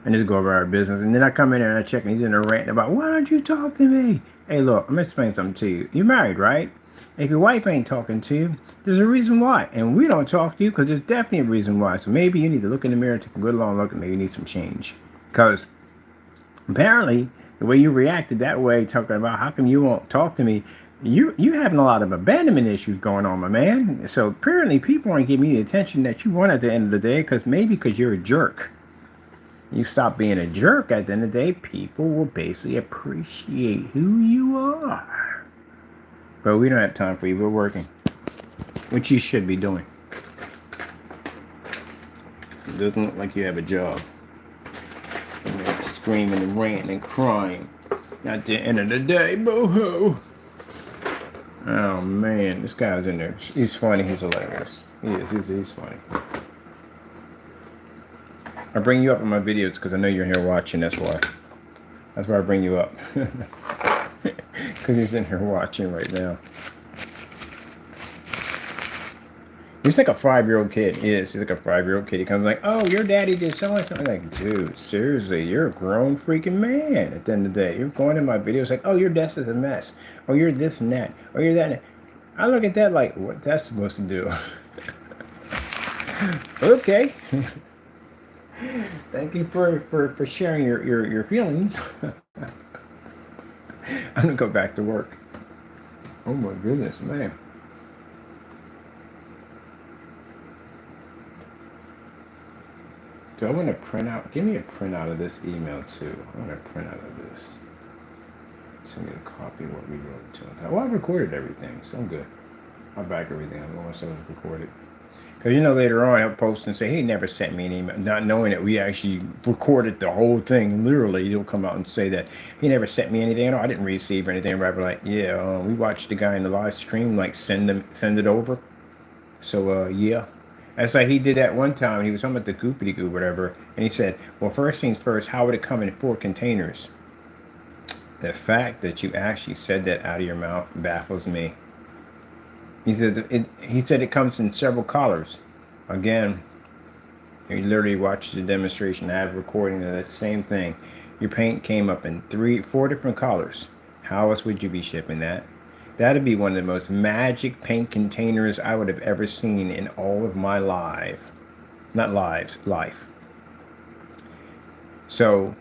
and just go about our business. And then I come in there and I check, and he's in there ranting about, why don't you talk to me? Hey, look, I'm going to explain something to you. You're married, right? If your wife ain't talking to you, there's a reason why. And we don't talk to you because there's definitely a reason why. So maybe you need to look in the mirror, take a good long look, and maybe you need some change. Because apparently, the way you reacted that way, talking about how come you won't talk to me, you having a lot of abandonment issues going on, my man. So apparently people aren't giving you the attention that you want at the end of the day, because you're a jerk. You stop being a jerk at the end of the day, people will basically appreciate who you are. But we don't have time for you. We're working, which you should be doing. It doesn't look like you have a job. You're screaming and ranting and crying at the end of the day, boo-hoo. Oh man, this guy's in there. He's funny. He's hilarious. He is. He's funny. I bring you up in my videos because I know you're here watching. That's why. That's why I bring you up. Because he's in here watching right now. He's like a 5-year-old kid. He is. He's like a 5-year-old kid. He comes like, oh, your daddy did something. I'm like, dude, seriously, you're a grown freaking man at the end of the day. You're going in my videos like, oh, your desk is a mess. Oh, you're this and that. Oh, you're that. I look at that like, what that's supposed to do? Okay. Thank you for sharing your feelings. I'm gonna go back to work. Oh my goodness, man. Do I want to print out? Give me a printout of this email too. I want a printout of this. Send me a copy of what we wrote to. Well, I recorded everything, so I'm good. I'll back everything. I don't want to recorded. Because, later on he'll post and say, he never sent me an email, not knowing that we actually recorded the whole thing. Literally, he'll come out and say that he never sent me anything. No, I didn't receive anything. But I'd be like, yeah, we watched the guy in the live stream, like, send it over. So, yeah. That's like he did that one time. He was talking about the goopity goo, whatever. And he said, well, first things first, how would it come in 4 containers? The fact that you actually said that out of your mouth baffles me. He said it comes in several colors. Again, you literally watched the demonstration. I have a recording of that same thing. Your paint came up in 4 different colors. How else would you be shipping that? That'd be one of the most magic paint containers I would have ever seen in all of my life. So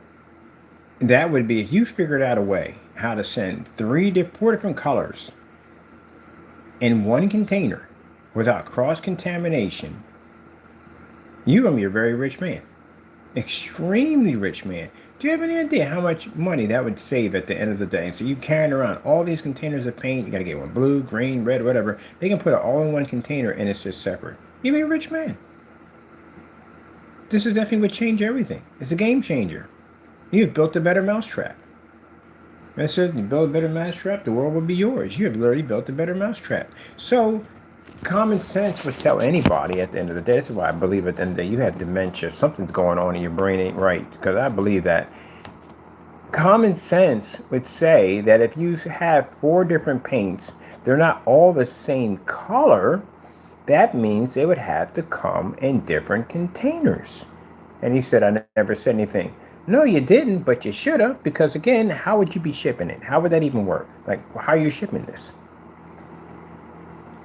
that would be, if you figured out a way how to send 4 different colors in one container without cross-contamination, you're going to be a very rich man. Extremely rich man. Do you have any idea how much money that would save at the end of the day? So you carrying around all these containers of paint, you got to get one blue, green, red, whatever. They can put it all in one container and it's just separate. You'd be a rich man. This is definitely would change everything. It's a game changer. You've built a better mousetrap. That's it. You build a better mousetrap, the world will be yours. You have literally built a better mousetrap. So common sense would tell anybody at the end of the day. This is why I believe at the end of the day you have dementia. Something's going on in your brain ain't right. Because I believe that. Common sense would say that if you have 4 different paints, they're not all the same color. That means they would have to come in different containers. And he said, I never said anything. No, you didn't, but you should have. Because again, how would you be shipping it? How would that even work? Like, how are you shipping this?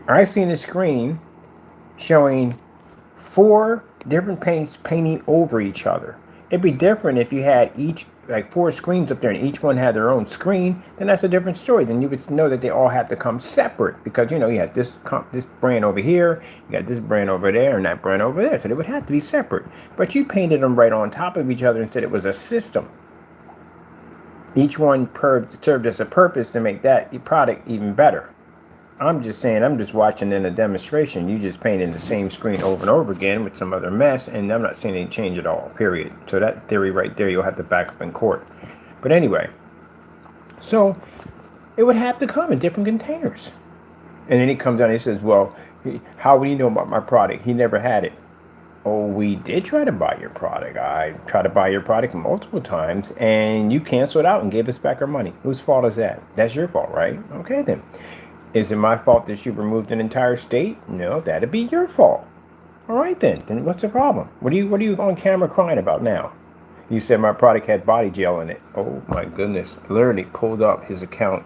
I seen a screen showing 4 different paints painting over each other. It'd be different if you had 4 screens up there and each one had their own screen. Then that's a different story. Then you would know that they all have to come separate because you had this brand over here, you got this brand over there, and that brand over there. So they would have to be separate. But you painted them right on top of each other and said it was a system. Each one served as a purpose to make that product even better. I'm just saying, I'm just watching in a demonstration. You just painting the same screen over and over again with some other mess, and I'm not seeing any change at all, period. So that theory right there, you'll have to back up in court. But anyway, so it would have to come in different containers. And then he comes down and he says, well, how would he know about my product? He never had it. Oh, we did try to buy your product. I tried to buy your product multiple times, and you canceled out and gave us back our money. Whose fault is that? That's your fault, right? Okay, then. Is it my fault that you removed an entire state? No, that'd be your fault. All right, then. Then what's the problem? What are you on camera crying about now? You said my product had body gel in it. Oh, my goodness. Literally pulled up his account.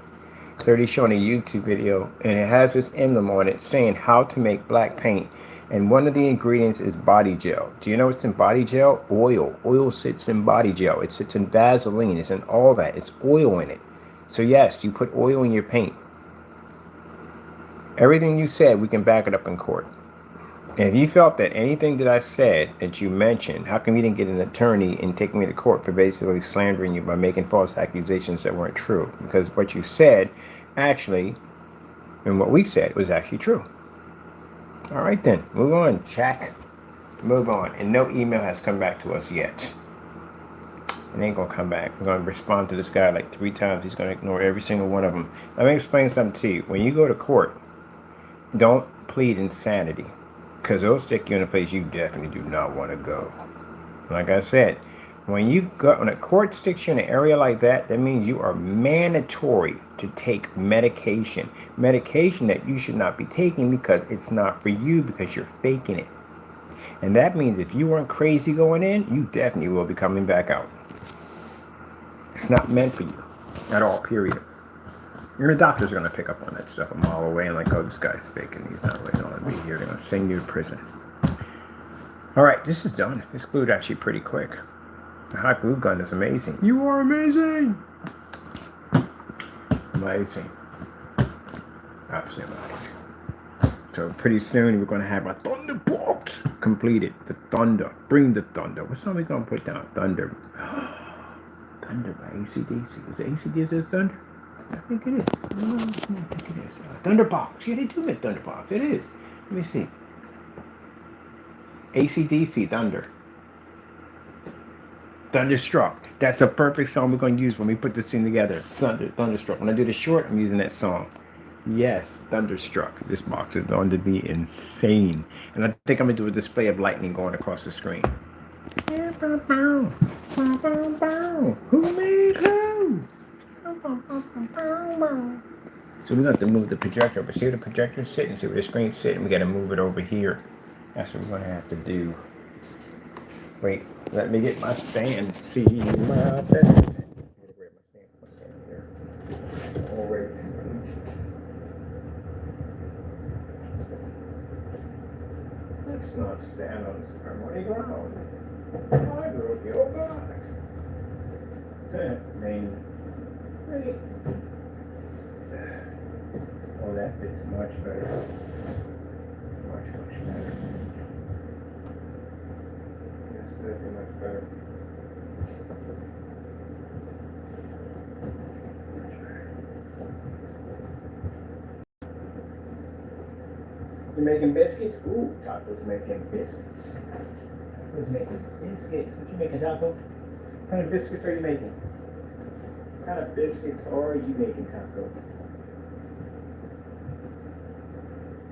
Clearly showing a YouTube video, and it has this emblem on it saying how to make black paint. And one of the ingredients is body gel. Do you know what's in body gel? Oil. Oil sits in body gel. It sits in Vaseline. It's in all that. It's oil in it. So yes, you put oil in your paint. Everything you said, we can back it up in court. And if you felt that anything that I said that you mentioned, how come you didn't get an attorney and take me to court for basically slandering you by making false accusations that weren't true? Because what you said actually, and what we said was actually true. All right then, move on, Jack. Move on. And no email has come back to us yet. It ain't gonna come back. We're gonna respond to this guy like 3 times. He's gonna ignore every single one of them. Let me explain something to you. When you go to court, don't plead insanity, because it'll stick you in a place you definitely do not want to go. Like I said, when a court sticks you in an area like that, that means you are mandatory to take medication. Medication that you should not be taking because it's not for you, because you're faking it. And that means if you weren't crazy going in, you definitely will be coming back out. It's not meant for you at all, period. Your doctors are going to pick up on that stuff a mile away and like, oh, this guy's faking. He's not really going to be here. They're going to send you to prison. All right, this is done. This glued actually pretty quick. The hot glue gun is amazing. You are amazing. Amazing. Absolutely amazing. So pretty soon we're going to have a Thunderbolt completed. The Thunder. Bring the Thunder. What song are we going to put down? Thunder. Thunder by AC/DC. Is it AC/DC Thunder? I think it is. No, I think it is. Thunderbox. Yeah, they do make Thunderbox. It is. Let me see. AC/DC, Thunder. Thunderstruck. That's a perfect song we're going to use when we put this thing together. Thunderstruck. When I do the short, I'm using that song. Yes, Thunderstruck. This box is going to be insane. And I think I'm going to do a display of lightning going across the screen. Who made who? So we're going to have to move the projector. But see where the projector's sitting? See where the screen's sitting? We got to move it over here. That's what we're going to have to do. Wait, let me get my stand. See my best. Oh, wait. Let's not stand on this harmony ground. I broke your back. Rain. Oh, that fits much better. Much better. Yes, that'd be much better. You making biscuits? Ooh, Taco's making biscuits. Taco's making biscuits. What you making, Taco? What kind of biscuits are you making? What kind of biscuits are you making, Taco?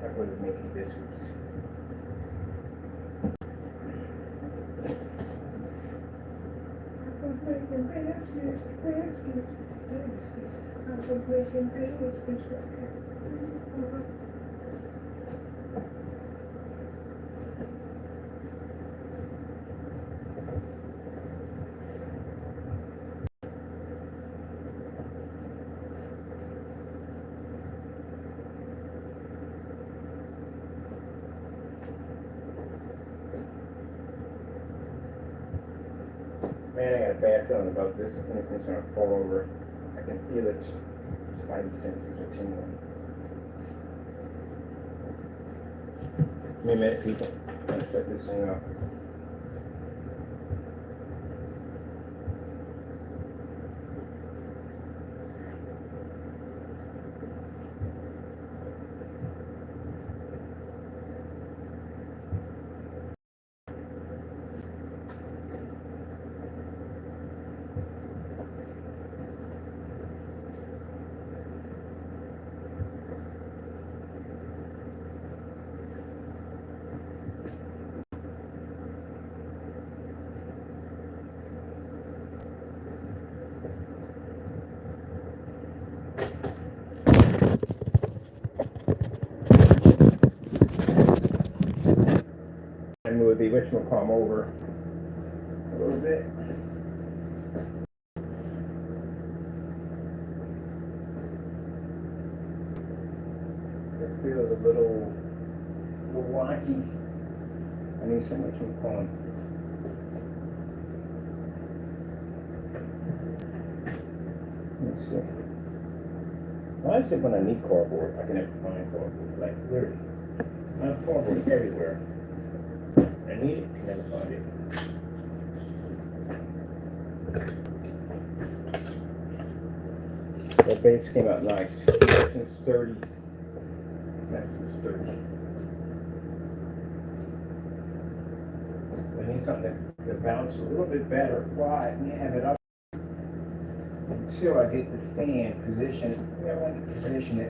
Taco is making biscuits. Taco's making biscuits. Taco's making biscuits. Man, I got a bad feeling about this. If anything's gonna fall over, I can feel it. Spidey senses are tingling. Give me a minute, people. I'm gonna set this thing up. And move the whatchamacallit over a little bit. It feels a little wonky. I need some whatchamacallit. Let's see. Well, I said when I need cardboard, I can never find cardboard. Like, literally. I have cardboard everywhere. I need it, can never find it. That base came out nice. Nice and sturdy. Nice and sturdy. I need something to bounce a little bit better. Why? Let me have it up until I get the stand positioned. I want to position it.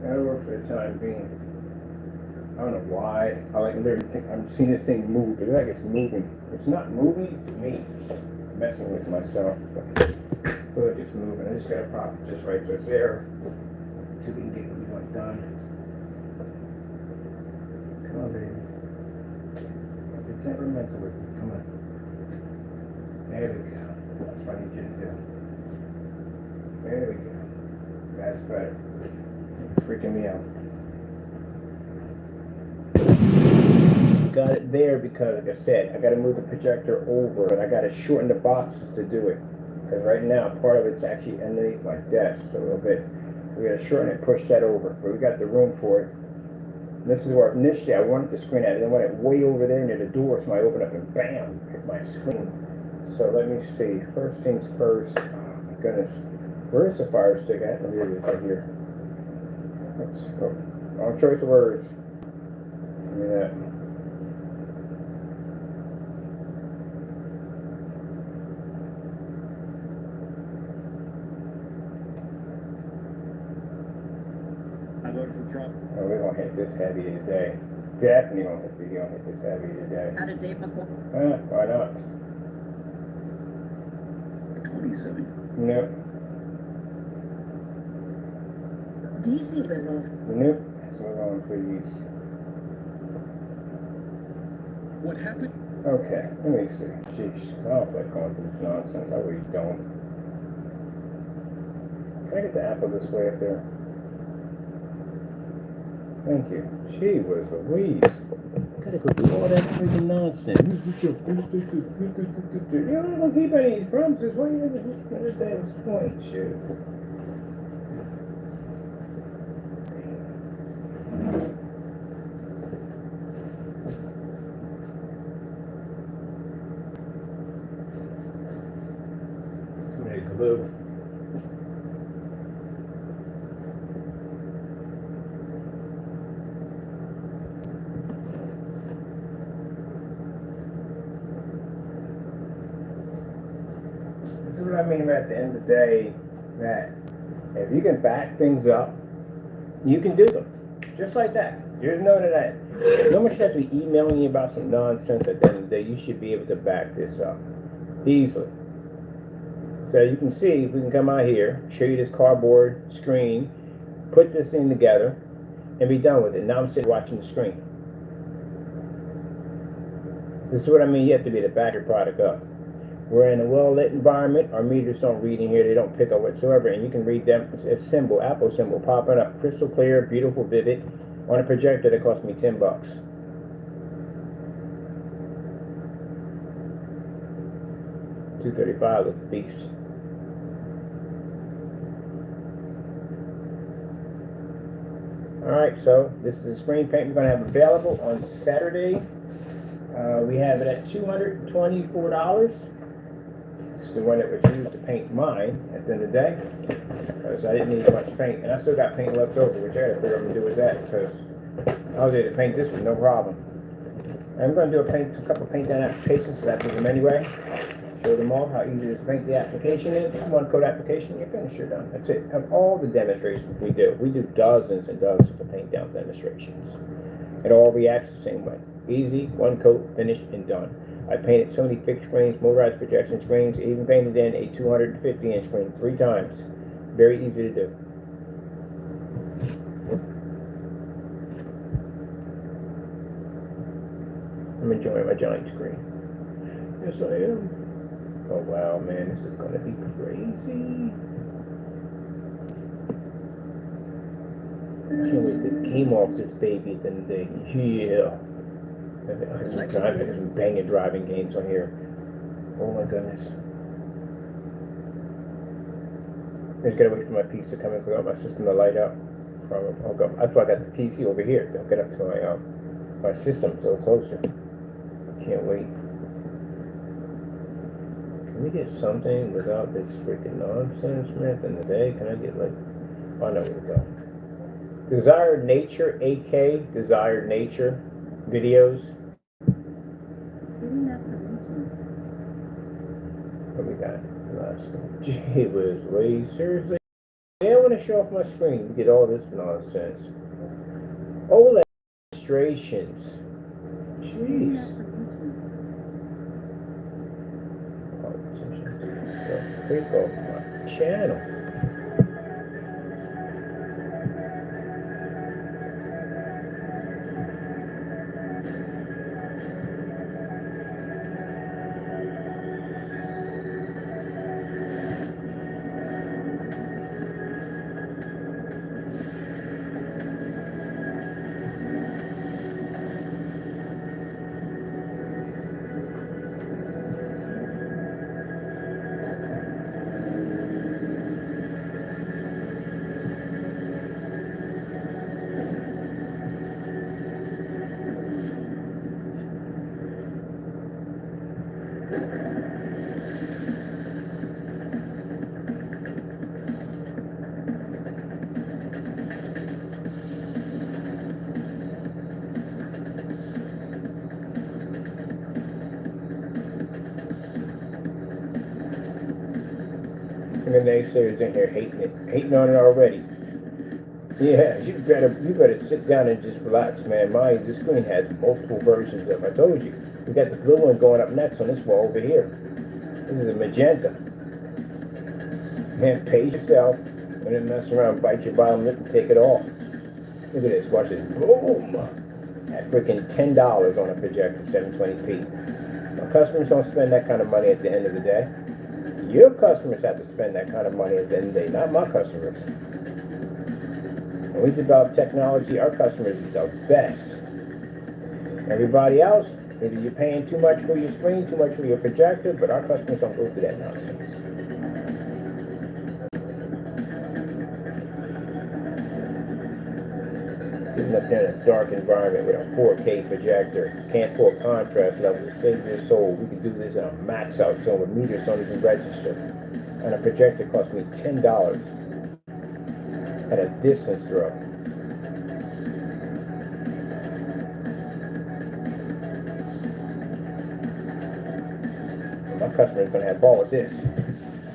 That'll work for the time being. I don't know why. I like literally think I'm seeing this thing move. It's like it's moving. It's not moving to me. I'm messing with myself. But I feel like it's moving. I just gotta prop it just right so it's there. So we can get what we want done. Come on, baby. It's temperamental with me. Come on. There we go. That's what I need you to do. There we go. That's better. Freaking me out. got it there because, like I said, I got to move the projector over, but I got to shorten the boxes to do it. Because right now, part of it's actually underneath my desk a little bit. We got to shorten it, push that over, but we got the room for it. And this is where initially I wanted the screen at, and then when it way over there near the door, so I open up and bam, hit my screen. So let me see. First things first. Oh my goodness, where is the fire stick at? Oh, here it is, right here. Let's go. Wrong choice of words. Give me that. I voted for Trump. Oh, we don't hit this heavy today. Definitely don't hit this heavy today. How did Dave McCall? Why not? 27. Nope. DC liberals. Nope. Let's move on, please. What happened? Okay, let me see. Jeez, I don't feel like going through this nonsense. I really don't. Can I get the apple this way up there? Thank you. Gee whiz Louise. Gotta go through all that freaking nonsense. You don't keep any of these promises. Why you ever just understand this point? Shoot. Too many glue. This is what I mean about at the end of the day, that if you can back things up, you can do them. Just like that. There's no that. No one should have to be emailing you about some nonsense at the end of the day. You should be able to back this up easily. So you can see, we can come out here, show you this cardboard screen, put this thing together, and be done with it. Now I'm sitting watching the screen. This is what I mean. You have to be able to back your product up. We're in a well-lit environment. Our meters don't read in here. They don't pick up whatsoever. And you can read them. It's symbol, Apple symbol, popping up. Crystal clear, beautiful, vivid. On a projector that cost me $10. $235 looks beast. Alright, so this is the screen paint we're going to have available on Saturday. We have it at $224. This is the one that was used to paint mine at the end of the day, because I didn't need much paint, and I still got paint left over, which I gotta figure out what I'm gonna do with that, because I was able to paint this with no problem. I'm gonna do a couple paint down applications, so that does them anyway. Show them all how easy it is to paint the application is. One coat application, you're finished, you're done. That's it. Of all the demonstrations we do dozens and dozens of paint down demonstrations. It all reacts the same way. Easy, one coat, finished, and done. I painted so many fixed screens, motorized projection screens, even painted in a 250-inch screen 3 times. Very easy to do. I'm enjoying my giant screen. Yes, I am. Oh wow, man, this is gonna be crazy. I can't wait to game off this baby at the end of the day. Yeah. There's some banging driving games on here. Oh my goodness. I just gotta wait for my PC to come in, because I want my system to light up. That's why I got the PC over here. Don't get up to my system a little closer. Can't wait. Can we get something without this freaking nonsense, man, at the end of the day? Can I get like, oh, I know where to go. Desired Nature, AK, Desired Nature videos. What we got? Gee whiz, Lee, seriously? Yeah, I want to show off my screen to get all this nonsense. OLED illustrations. Jeez. Click off my channel. the naysayers in here hating on it already. Yeah, you better sit down and just relax, man. This screen has multiple versions of. I told you, we got the blue one going up next on this wall over here. This is a magenta. Man, pay yourself and then mess around, bite your bottom lip and take it off. Look at this, watch this. Boom! At freaking $10 on a projector, 720p. Now, customers don't spend that kind of money at the end of the day. Your customers have to spend that kind of money at the end of the day, not my customers. When we develop technology, our customers are the best. Everybody else, either you're paying too much for your screen, too much for your projector, but our customers don't go through that nonsense. Sitting up there in a dark environment with a 4K projector, can't pull contrast level to save your soul. We can do this in a max out zone where meters don't even register. And a projector cost me $10 at a distance throw. My customer's gonna have ball with this.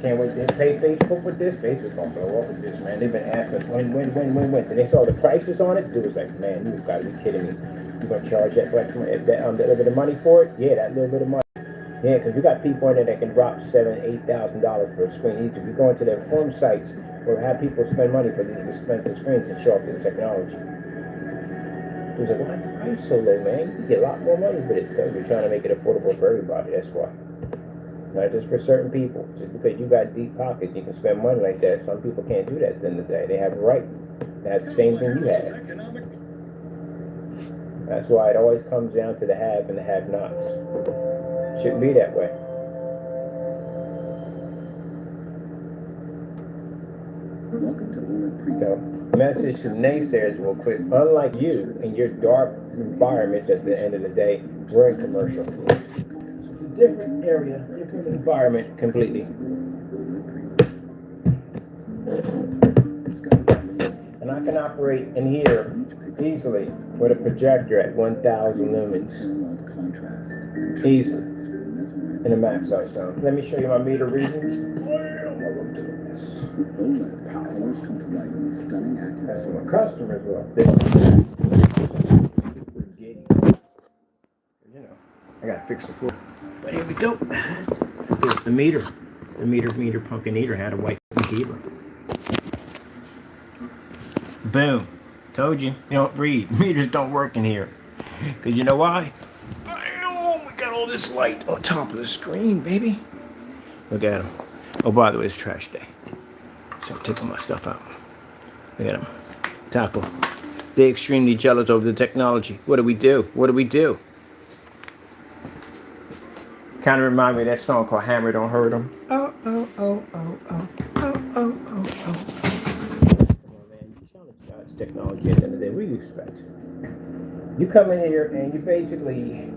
Can't wait to pay Facebook with this. Facebook's gonna blow up with this, man. They've been asking when. And they saw the prices on it. Dude was like, man, you've got to be kidding me. You're gonna charge that little bit of money for it? Yeah, that little bit of money. Yeah, because you got people in there that can drop $7,000, $8,000 for a screen each. If you go into their forum sites or have people spend money for these expensive screens and show off this technology. He was like, why is the price so low, man? You get a lot more money for this because we're trying to make it affordable for everybody. That's why. Not just for certain people. Just because you got deep pockets, you can spend money like that. Some people can't do that at the end of the day. They have a right to have the same thing you have. That's why it always comes down to the have and the have-nots. Shouldn't be that way. So, message to naysayers real quick. Unlike you in your dark environments at the end of the day, we're in commercial. Different area, different environment completely. And I can operate in here easily with a projector at 1,000 lumens. Easily. In a max out zone. Let me show you my meter readings. That's what my customers will. You know, I gotta fix the floor. But here we go. Here's the meter. The meter pumpkin eater had a white heater. Boom. Told you. You don't read. Meters don't work in here. Because you know why? Oh, we got all this light on top of the screen, baby. Look at them. Oh, by the way, it's trash day. So I'm taking my stuff out. Look at them. Tackle. They're extremely jealous over the technology. What do we do? What do we do? Kind of remind me of that song called Hammer Don't Hurt 'Em. Oh, oh, oh, oh, oh, oh, oh, oh, oh. Come on, man. You challenge God's technology at the end of the day. What do you expect? You come in here and you basically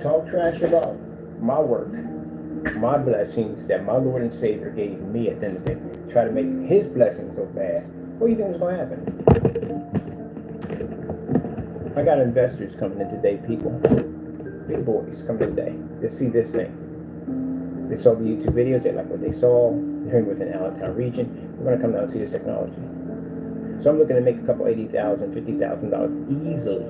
talk trash about my work, my blessings that my Lord and Savior gave me at the end of the day. Try to make His blessings so bad. What do you think is going to happen? I got investors coming in today, people. Big boys coming in today to see this thing. They saw the YouTube videos, they like what they saw. They're here within the Allentown region. They're going to come down and see this technology. So I'm looking to make a couple $80,000, $50,000 easily.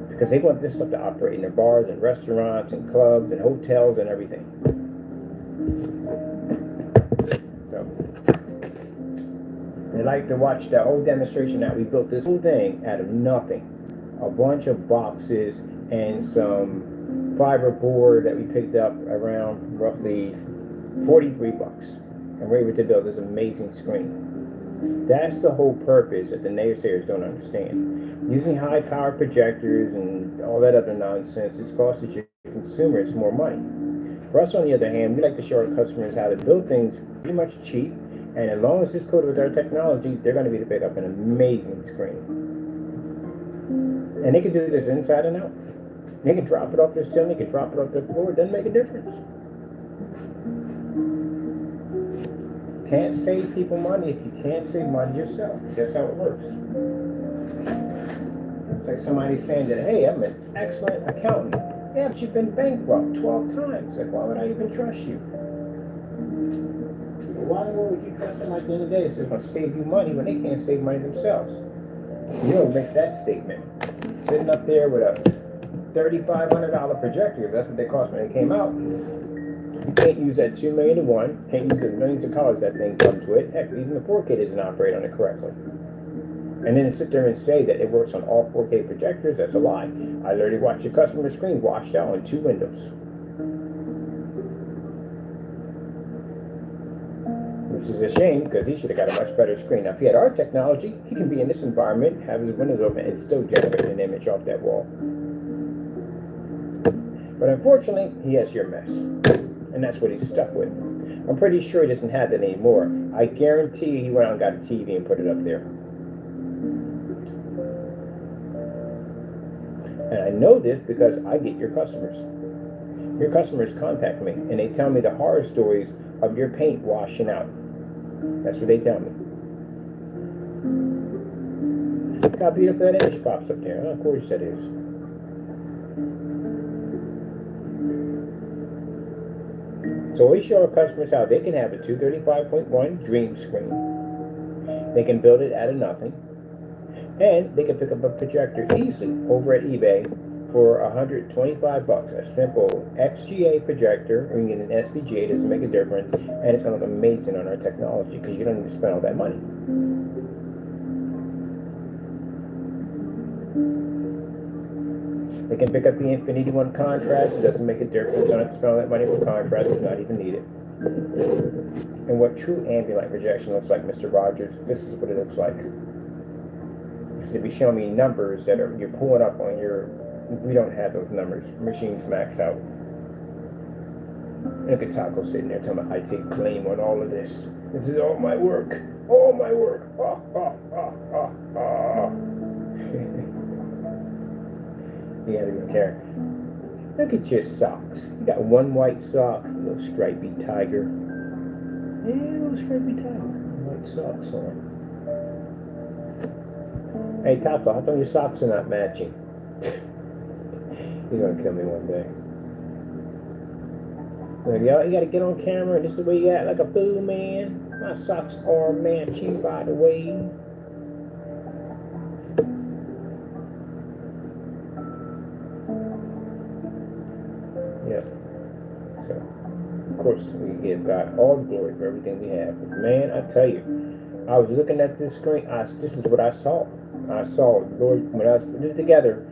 Because they want this stuff to operate in their bars and restaurants and clubs and hotels and everything. So they like to watch the whole demonstration that we built this whole thing out of nothing. A bunch of boxes and some fiber board that we picked up around roughly 43 bucks. And we're able to build this amazing screen. That's the whole purpose that the naysayers don't understand. Using high-power projectors and all that other nonsense, it's costing your consumers more money. For us, on the other hand, we like to show our customers how to build things pretty much cheap, and as long as it's coded with our technology, they're going to be able to pick up an amazing screen. And they can do this inside and out. They can drop it off their ceiling, they can drop it off their floor, it doesn't make a difference. Can't save people money if you can't save money yourself. That's how it works. It's like somebody saying that, hey, I'm an excellent accountant. Yeah, but you've been bankrupt 12 times. Like, why would I even trust you? Why in the world would you trust them at the end of the day? It's going to save you money when they can't save money themselves. You don't make that statement. Sitting up there with a $3,500 projector, that's what they cost when they came out. You can't use that 2 million to 1, can't use the millions of colors that thing comes with. Heck, even the 4K doesn't operate on it correctly. And then to sit there and say that it works on all 4K projectors, that's a lie. I literally watched your customer screen washed out on 2 windows. Which is a shame, because he should have got a much better screen. Now, if he had our technology, he can be in this environment, have his windows open, and still generate an image off that wall. But unfortunately, he has your mess. And that's what he's stuck with. I'm pretty sure he doesn't have that anymore. I guarantee he went out and got a TV and put it up there. And I know this because I get your customers. Your customers contact me, and they tell me the horror stories of your paint washing out. That's what they tell me. Look how beautiful that image pops up there. Oh, of course that is. So we show our customers how they can have a 235.1 dream screen. They can build it out of nothing. And they can pick up a projector easily over at eBay for $125. A simple XGA projector, or you can get an SVGA, doesn't make a difference, and it's going to look amazing on our technology because you don't need to spend all that money. They can pick up the Infinity One contrast, it doesn't make a difference, don't have to spend all that money for contrast, it's not even needed. And what true ambient light projection looks like, Mr. Rogers, this is what it looks like. To be showing me numbers that you're pulling up on your, we don't have those numbers. Machine's maxed out. Look at Taco sitting there telling me I take claim on all of this. This is all my work. All my work. Ah, ah, ah, ah, ah. He doesn't even care. Look at your socks. You got one white sock, little stripy tiger. Yeah, little stripy tiger. White socks on. Hey, Taco, how come your socks are not matching? You're gonna kill me one day. Like, yo, you gotta get on camera, and this is the way you act like a fool, man. My socks are matching, by the way. Yep. So, of course, we give God all the glory for everything we have. Man, I tell you, I was looking at this screen. This is what I saw. I saw, Lord, when I was putting it together,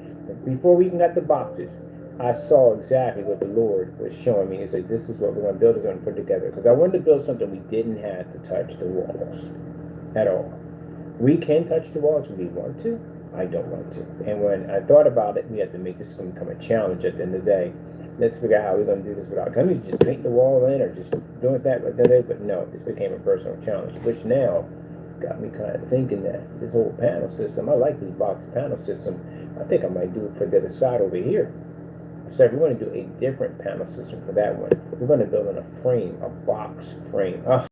before we even got the boxes, I saw exactly what the Lord was showing me. He said, this is what we're going to build, is going to put together. Because I wanted to build something we didn't have to touch the walls at all. We can touch the walls if we want to. I don't want to. And when I thought about it, we had to make this become a challenge at the end of the day. Let's figure out how we're going to do this without coming to just paint the wall in or just doing that. But no, this became a personal challenge, which now got me kind of thinking that this whole panel system, I like this box panel system. I think I might do it for the other side over here. So we're going to do a different panel system for that one. We're going to build in a frame, a box frame. Oh.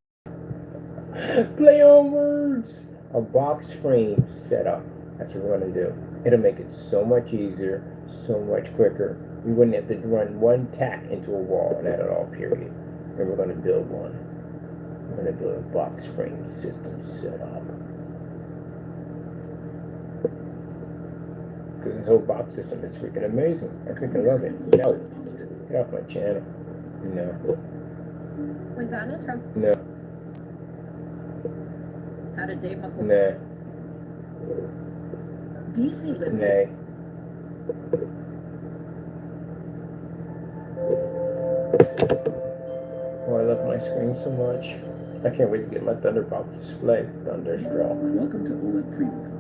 Play on words. A box frame setup. That's what we're going to do. It'll make it so much easier, so much quicker. We wouldn't have to run one tack into a wall and that at all, period. And we're going to build one. We're going to build a box frame system setup. Because this whole box system is freaking amazing. I freaking love it. No. Get off my channel. No. When Donald Trump. No. How did Dave McCoy? Nah. DC liberals. Nay. Oh, I love my screen so much. I can't wait to get my Thunderbolt display. Thunderstruck. Welcome to OLED Premium.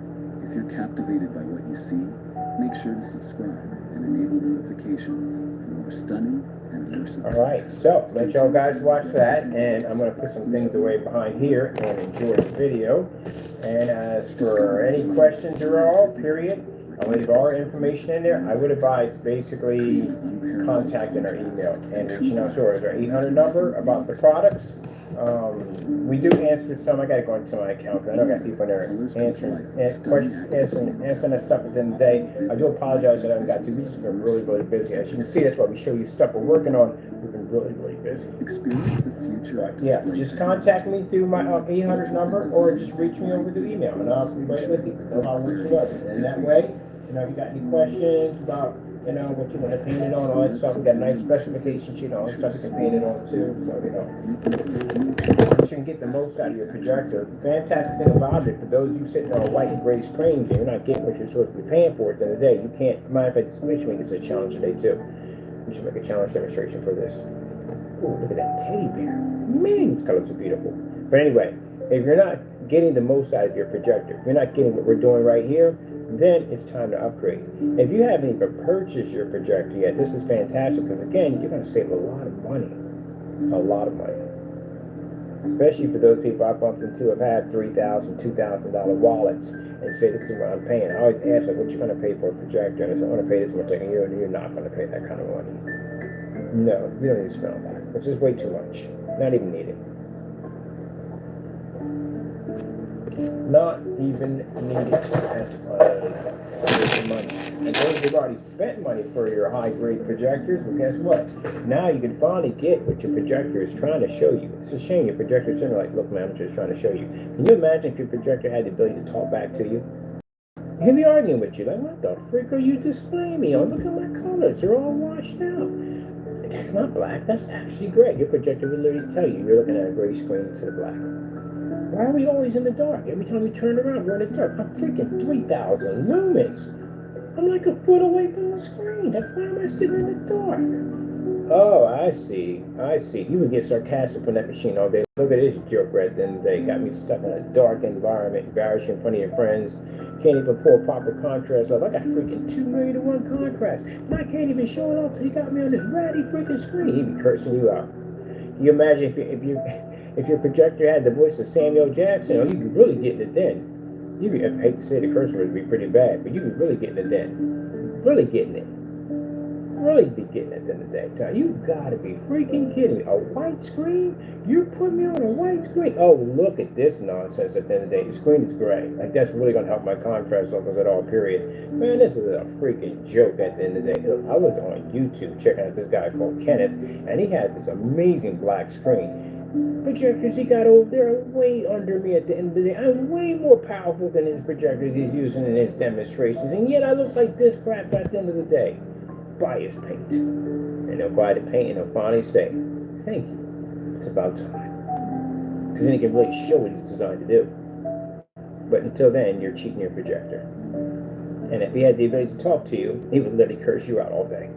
If you're captivated by what you see, make sure to subscribe and enable notifications for more stunning and immersive content. Alright, so let y'all guys watch that, and I'm going to put some things away behind here and enjoy the video. And as for any questions at all, period, I'll leave all our information in there. I would advise basically contacting our email and reaching out to our 800 number about the products. We do answer some. I gotta go into my account. I know I got people in there answering that stuff at the end of the day. I do apologize that I haven't got to. We've just been really, really busy. As you can see, that's why we show you stuff we're working on. We've been really, really busy. Experience the future. Yeah, just contact me through my 800 number or just reach me over through email and I'll be right with you. I'll reach you up. And that way, if you got any questions about, what you want to paint it on, all that stuff, we got a nice specification sheet, all that stuff you can paint it on too. So, you can get the most out of your projector. The fantastic thing about it, for those of you sitting on a white and gray screen, you're not getting what you're supposed to be paying for at the end of the day. You can't, matter of fact, we should make this a challenge today too. We should make a challenge demonstration for this. Oh, look at that teddy bear. Man, these colors are beautiful. But anyway, if you're not getting the most out of your projector, if you're not getting what we're doing right here, then it's time to upgrade. If you haven't even purchased your projector yet, this is fantastic because again, you're going to save a lot of money. A lot of money. Especially for those people I bumped into have had $3,000, $2,000 wallets and say, this is what I'm paying. I always ask them, what you going to pay for a projector? And I say, I'm going to pay this much a year, and you're not going to pay that kind of money. No, we don't need to spend on that. It's just way too much. Not even needed. Not even needed at money. And those who've already spent money for your high-grade projectors, well, guess what? Now you can finally get what your projector is trying to show you. It's a shame your projector's sitting like, look, man, I'm just trying to show you. Can you imagine if your projector had the ability to talk back to you? He'll be arguing with you, like, what the frick are you displaying me on? Look at my colors, they're all washed out. That's not black, that's actually gray. Your projector will literally tell you you're looking at a gray screen instead of black. Why are we always in the dark? Every time we turn around, we're in the dark. I'm freaking 3,000 lumens. I'm like a foot away from the screen. That's why am I sitting in the dark? Oh, I see. You would get sarcastic from that machine all day. Look at this joke right at the end of the day. Got me stuck in a dark environment, embarrassed in front of your friends. Can't even pull proper contrast off. I got freaking 2 million to 1 contrast. And I can't even show it off because you got me on this ratty freaking screen. He'd be cursing you out. Can you imagine if your projector had the voice of Samuel Jackson? You'd be really getting it then. I hate to say the curse word would be pretty bad, but you'd be really getting it then. Really getting it. Really be getting it at the end of the day. You gotta be freaking kidding me. A white screen? You're putting me on a white screen? Oh, look at this nonsense at the end of the day. The screen is gray. Like, that's really gonna help my contrast levels at all, period. Man, this is a freaking joke at the end of the day. Look, I was on YouTube checking out this guy called Kenneth, and he has this amazing black screen. Projectors he got over there are way under me at the end of the day. I'm way more powerful than his projectors he's using in his demonstrations, and yet I look like this crap at the end of the day. Buy his paint. And he'll buy the paint and he'll finally say, thank you. It's about time. Because then he can really show what he's designed to do. But until then, you're cheating your projector. And if he had the ability to talk to you, he would literally curse you out all day.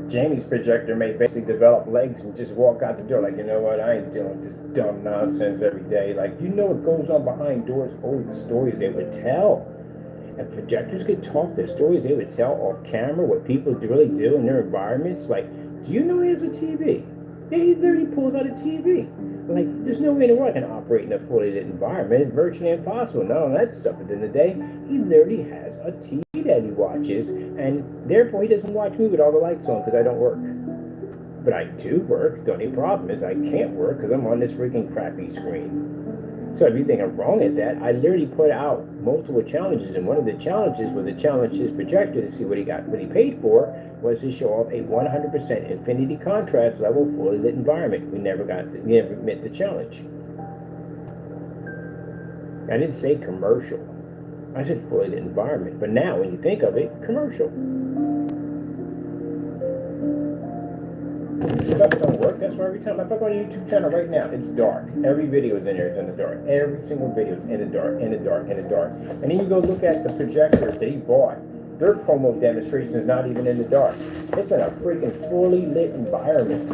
Jamie's projector may basically develop legs and just walk out the door like, you know what, I ain't dealing with this dumb nonsense every day. Like, you know what goes on behind doors? Oh, the stories they would tell. And projectors could talk the stories they would tell off camera, what people really do in their environments. Like, do you know he has a TV? Yeah, he literally pulls out a TV. Like, there's no way in the world I can operate in a fully lit environment. It's virtually impossible. None of that stuff at the end of the day. He literally has a TV that he watches, and therefore he doesn't watch me with all the lights on because I don't work. But I do work. The only problem is I can't work because I'm on this freaking crappy screen. So if you think I'm wrong at that, I literally put out multiple challenges, and one of the challenges was to challenge his projector to see what he paid for, was to show off a 100% infinity contrast level fully lit environment. We never met the challenge. I didn't say commercial. I said fully lit environment. But now when you think of it, commercial. Stuff don't work. That's why every time I put on a YouTube channel right now, it's dark. Every video is in there, it's in the dark. Every single video is in the dark, in the dark, in the dark. And then you go look at the projectors that he bought. Their promo demonstration is not even in the dark. It's in a freaking fully lit environment.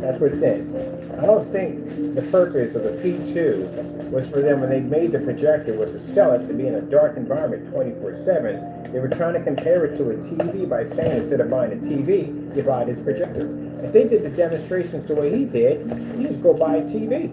That's what it's in. I don't think the purpose of the P2 was for them when they made the projector was to sell it to be in a dark environment 24/7. They were trying to compare it to a TV by saying instead of buying a TV, you buy this projector. If they did the demonstrations the way he did, you just go buy a TV.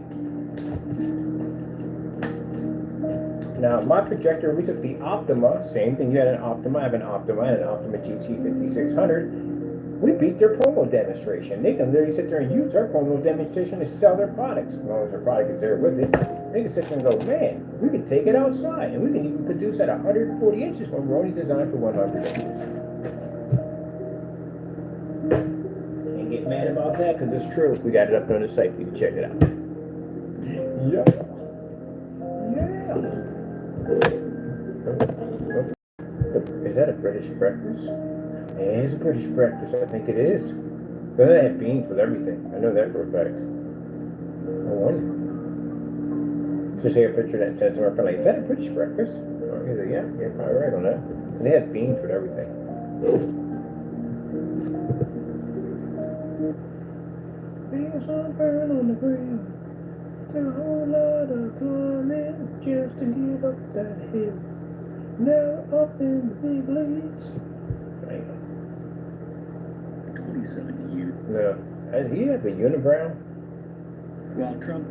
Now, my projector, we took the Optima, same thing, you had an Optima, I have an Optima, and an Optima GT 5600. We beat their promo demonstration. They can literally sit there and use our promo demonstration to sell their products. As long as their product is there with it, they can sit there and go, man, we can take it outside, and we can even produce at 140 inches when we're only designed for 100 inches. Can't get mad about that, because it's true. We got it up on the site for you to check it out. Yeah. Yeah. Is that a British breakfast? It is a British breakfast, I think it is. They have beans with everything. I know that for a fact. I wonder. Just take a picture of that and send it to our friend. Like, is that a British breakfast? Oh, he's like, yeah, you're probably right on that. And they have beans with everything. Beans on burn on the grill. Got a whole lot of climbing just to get up that hill. Now up in the big leagues. 27 years. No. And he have a unibrow? While Trump.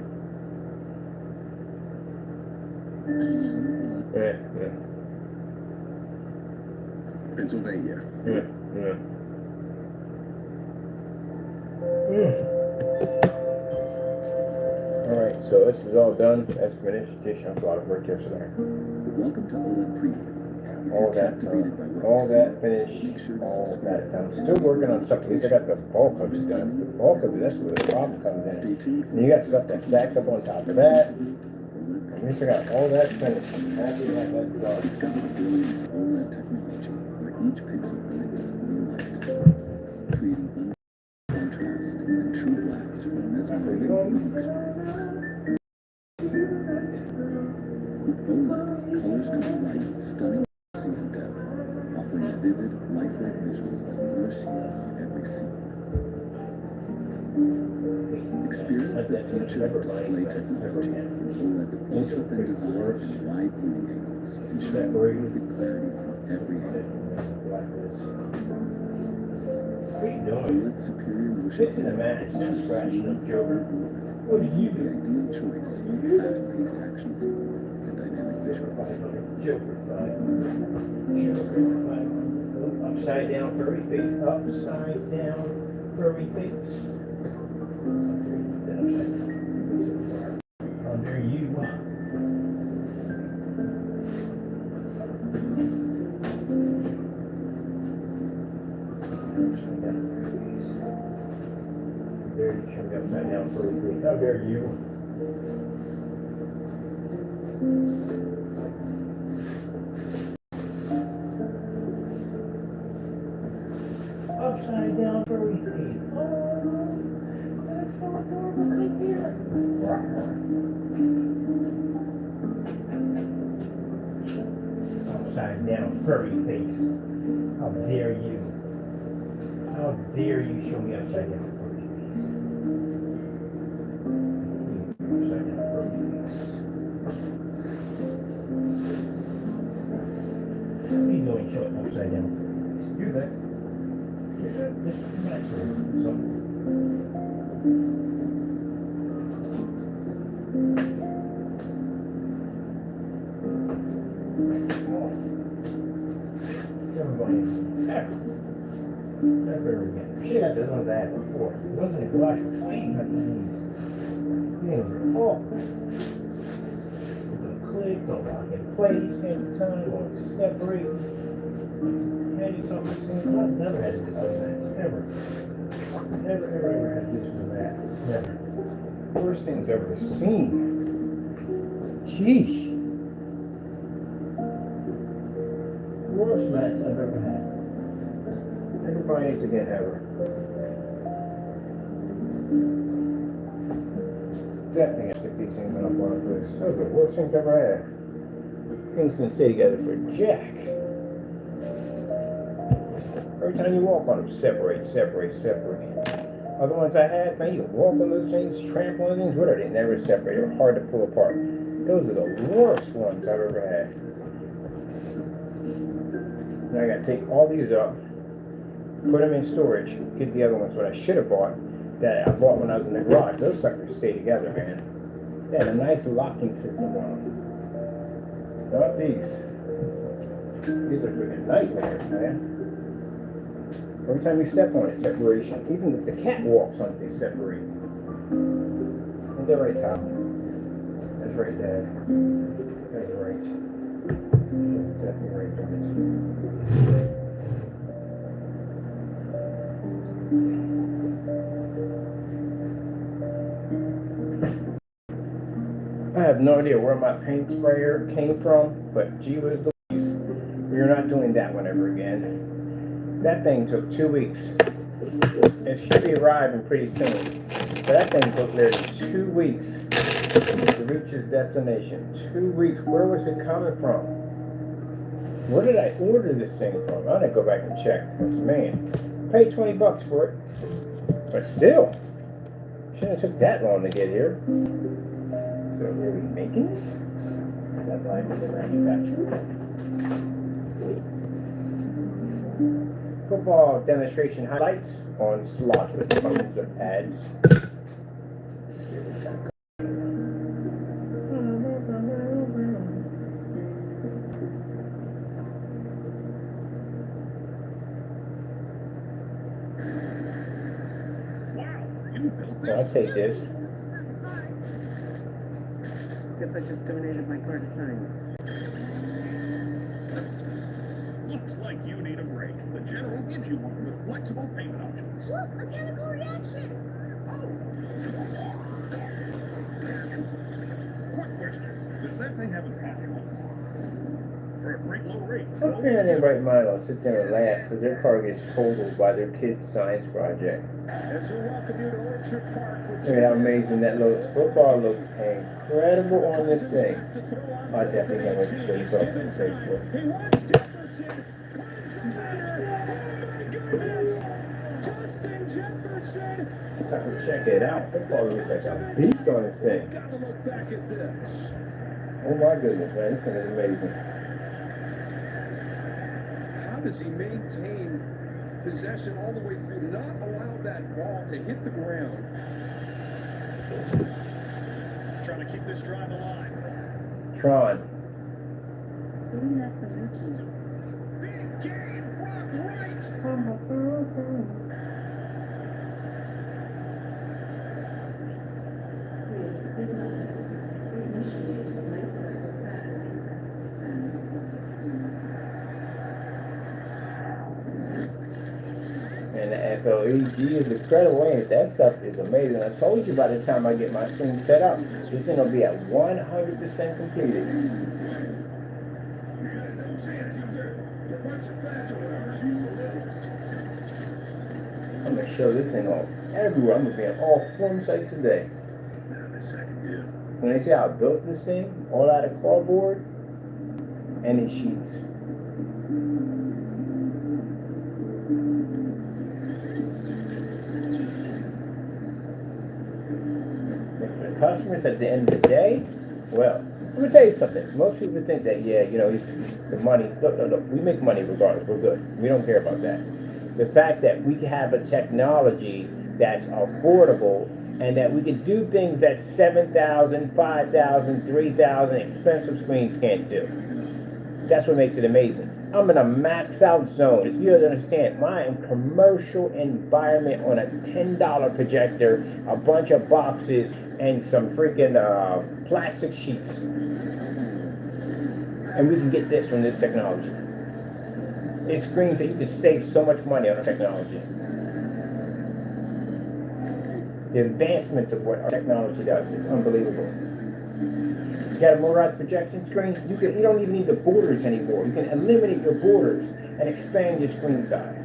Yeah. Pennsylvania. Yeah. Alright, so this is all done. That's finished. Just a lot of work yesterday. Welcome to OLED Preview. If All you're that captivated by what all you that see, finished, make sure to all subscribe. that done. Still working on stuff. At least I got the bulk of it done. The bulk of it, that's where the problem comes Stay in. tuned for And you got stuff that stacks up on top of that. At least I got all that finished. I'm happy to have that done. Discover the brilliance of OLED technology, where each pixel emits its own light, creating unlimited contrast and true blacks for a mesmerizing viewing experience. With OLED, colors come to life with stunning accuracy and depth, offering vivid, lifelike visuals that immerse you in every scene. Experience the future of display technology with OLED's ultra-thin design and wide viewing angles, ensuring perfect clarity from every angle. OLED's superior motion It's in a match, no scratching, no joker. What do you the ideal choice for fast-paced action scenes and dynamic visuals. Joker flag. Upside down furry face. Upside down furry face. Under you. There you show me upside down furry face. How dare you? Upside down furry face. Oh, that's so adorable. Come here. Upside down furry face. How dare you? How dare you show me upside down furry face? Upside down furry face. What are you doing showing upside down furry face? Do that. Just natural. So. Never again. Shit, I done that before. It wasn't a glass of flame, but these things are awful. Don't click, don't lock in place every time, won't separate. Had you something similar? I've never had this on that. Ever. Never had this with that. Never. Worst things ever seen. Jeez. Worst match I've ever had. Everybody needs to get ever. Definitely gonna stick these things on a bar place. Those are the worst things I've ever had. Things can stay together for jack. Every time you walk on them, separate. Other ones I had, man, you walk on those things, trample on things, whatever, they never separate. They were hard to pull apart. Those are the worst ones I've ever had. Now I gotta take all these up, put them in storage, get the other ones what I should have bought, that I bought when I was in the garage. Those suckers stay together, man. They had a nice locking system on them. Not these. These are freaking nightmares, man. Every time you step on it, separation. Even if the cat walks on it, they separate. Ain't that right, Tom? That's right, Dad. That's right. Definitely right, Dad. I have no idea where my paint sprayer came from, but gee whiz Louise, we are not doing that one ever again. That thing took 2 weeks. It should be arriving pretty soon. But that thing took literally 2 weeks to reach its destination. 2 weeks. Where was it coming from? Where did I order this thing from? I gotta go back and check. Man, paid $20 for it. But still, shouldn't have took that long to get here. So are we making it? Is that like the manufacturer? Football demonstration highlights on slot with tons of pads. Let's see what we got. So I'll take this. Guess I just donated my car to science. Looks like you need a break. The General gives you one with flexible payment options. Look, a chemical reaction. Quick question. Does that thing have a bathroom? For a great low rate. I'm feeling in right mind. I'll sit there and laugh because their car gets totaled by their kid's science project. As we welcome you to Orchard Park. Look at how amazing that looks. Football looks incredible on this thing. I definitely can't wait to show you something on Facebook. He wants Jefferson. Justin Jefferson. I can check it out. Football looks like a beast on this thing. Gotta look back at this. Oh my goodness, man. This thing is amazing. How does he maintain possession all the way through, not allow that ball to hit the ground? Trying to keep this drive alive. Tron. Doing that for Richie. Big game, Brock Wright. And the FLEG is incredible. Ain't it? That stuff is amazing. I told you by the time I get my screen set up, this thing will be at 100% completed. I'm going to show this thing off everywhere. I'm going to be on all film sites today. When they see how I built this thing, all out of cardboard and in sheets. And for the customers at the end of the day, well, I'm going to tell you something. Most people think that, yeah, you know, the money, look, we make money regardless. We're good. We don't care about that. The fact that we have a technology that's affordable and that we can do things that 7,000, 5,000, 3,000 expensive screens can't do. That's what makes it amazing. I'm in a max out zone. If you understand, my commercial environment on a $10 projector, a bunch of boxes, and some freaking plastic sheets. And we can get this from this technology. It's screens that you can save so much money on the technology. The advancements of what our technology does is unbelievable. You got a motorized projection screen, you don't even need the borders anymore. You can eliminate your borders and expand your screen size.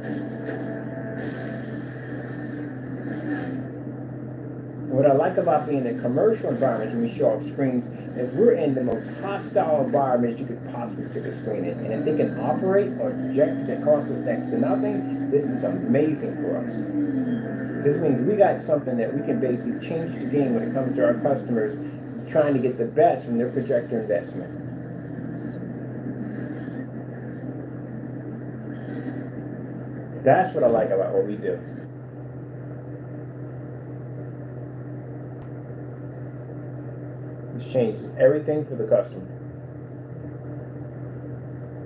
What I like about being in a commercial environment when we show off screens is we're in the most hostile environment you could possibly stick a screen in. And if they can operate or project that costs us next to nothing, this is amazing for us. This means we got something that we can basically change the game when it comes to our customers trying to get the best from their projector investment. That's what I like about what we do. This changes everything for the customer.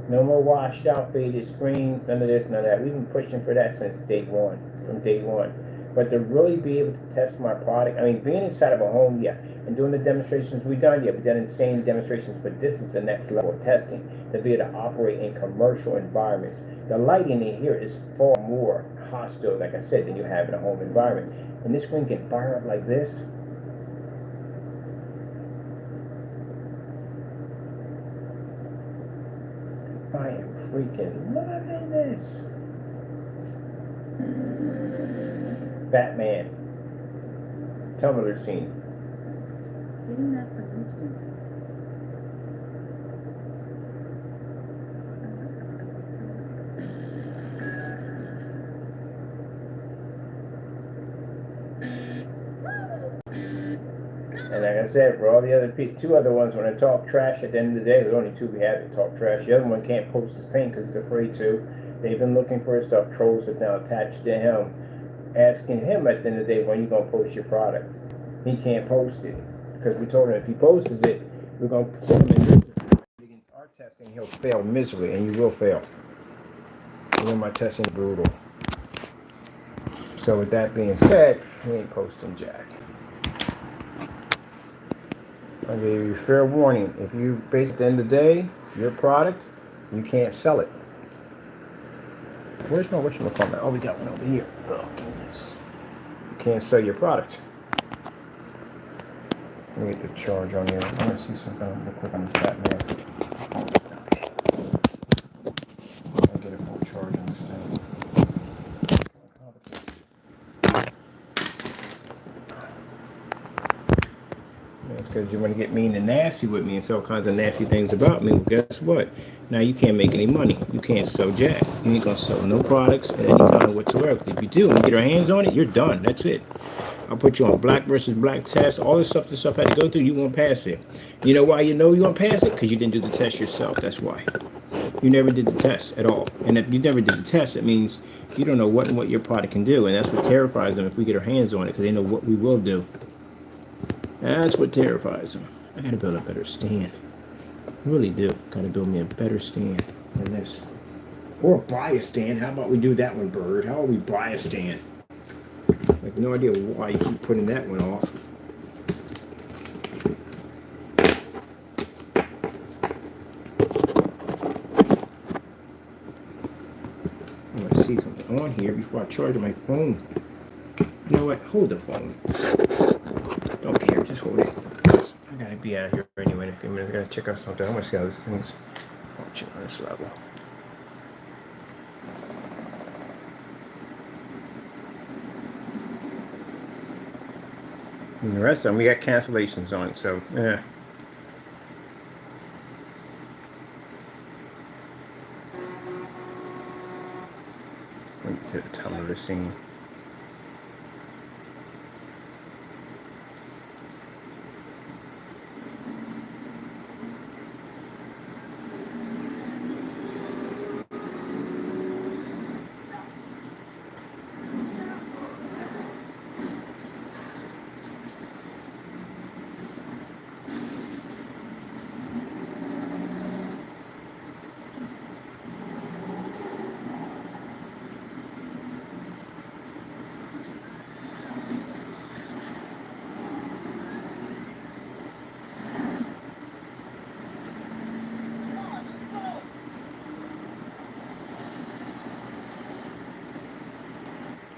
No more washed out faded screens, none of this, none of that. We've been pushing for that since day one, from day one. But to really be able to test my product, I mean, being inside of a home, yeah, and doing the demonstrations we've done, yeah, we've done insane demonstrations, but this is the next level of testing, to be able to operate in commercial environments. The lighting in here is far more hostile, like I said, than you have in a home environment. And this screen can fire up like this. I am freaking loving this. Batman. Tumblr scene. Getting that from YouTube. And like I said, for all the other two other ones, when I talk trash at the end of the day, there's only two we have to talk trash. The other one can't post his thing because he's afraid to. They've been looking for his stuff. Trolls have now attached to him, asking him at the end of the day, when you going to post your product. He can't post it because we told him if he posts it, we're going to put him in against our testing. He'll fail miserably, and you will fail. And then my testing is brutal. So with that being said, he ain't posting jack. I gave you fair warning. If you base at the end of the day, your product, you can't sell it. Where's my whatchamacallit? Oh, we got one over here. Oh, goodness. You can't sell your product. Let me get the charge on here. I want to see something real quick on this Batman. I'll get a full charge on this thing. It's because you want to get mean and nasty with me and say all kinds of nasty things about me. Well, guess what? Now you can't make any money. You can't sell jack. You ain't going to sell no products at any kind whatsoever. If you do and get our hands on it, you're done. That's it. I'll put you on black versus black test. All this stuff I had to go through, you won't pass it. You know why you know you won't pass it? Because you didn't do the test yourself. That's why. You never did the test at all. And if you never did the test, it means you don't know what your product can do. And that's what terrifies them if we get our hands on it, because they know what we will do. That's what terrifies them. I gotta build a better stand. I really do. Gotta build me a better stand than this. Or buy a stand. How about we do that one, Bird? How about we buy a stand? I have no idea why you keep putting that one off. I want to see something on here before I charge my phone. You know what? Hold the phone. Don't care. Just hold it. I gotta be out of here anyway in a few minutes. I gotta check out something. I want to see how this thing's functioning on this level. And the rest of them, we got cancellations on it, so yeah. Wait to the top of the scene.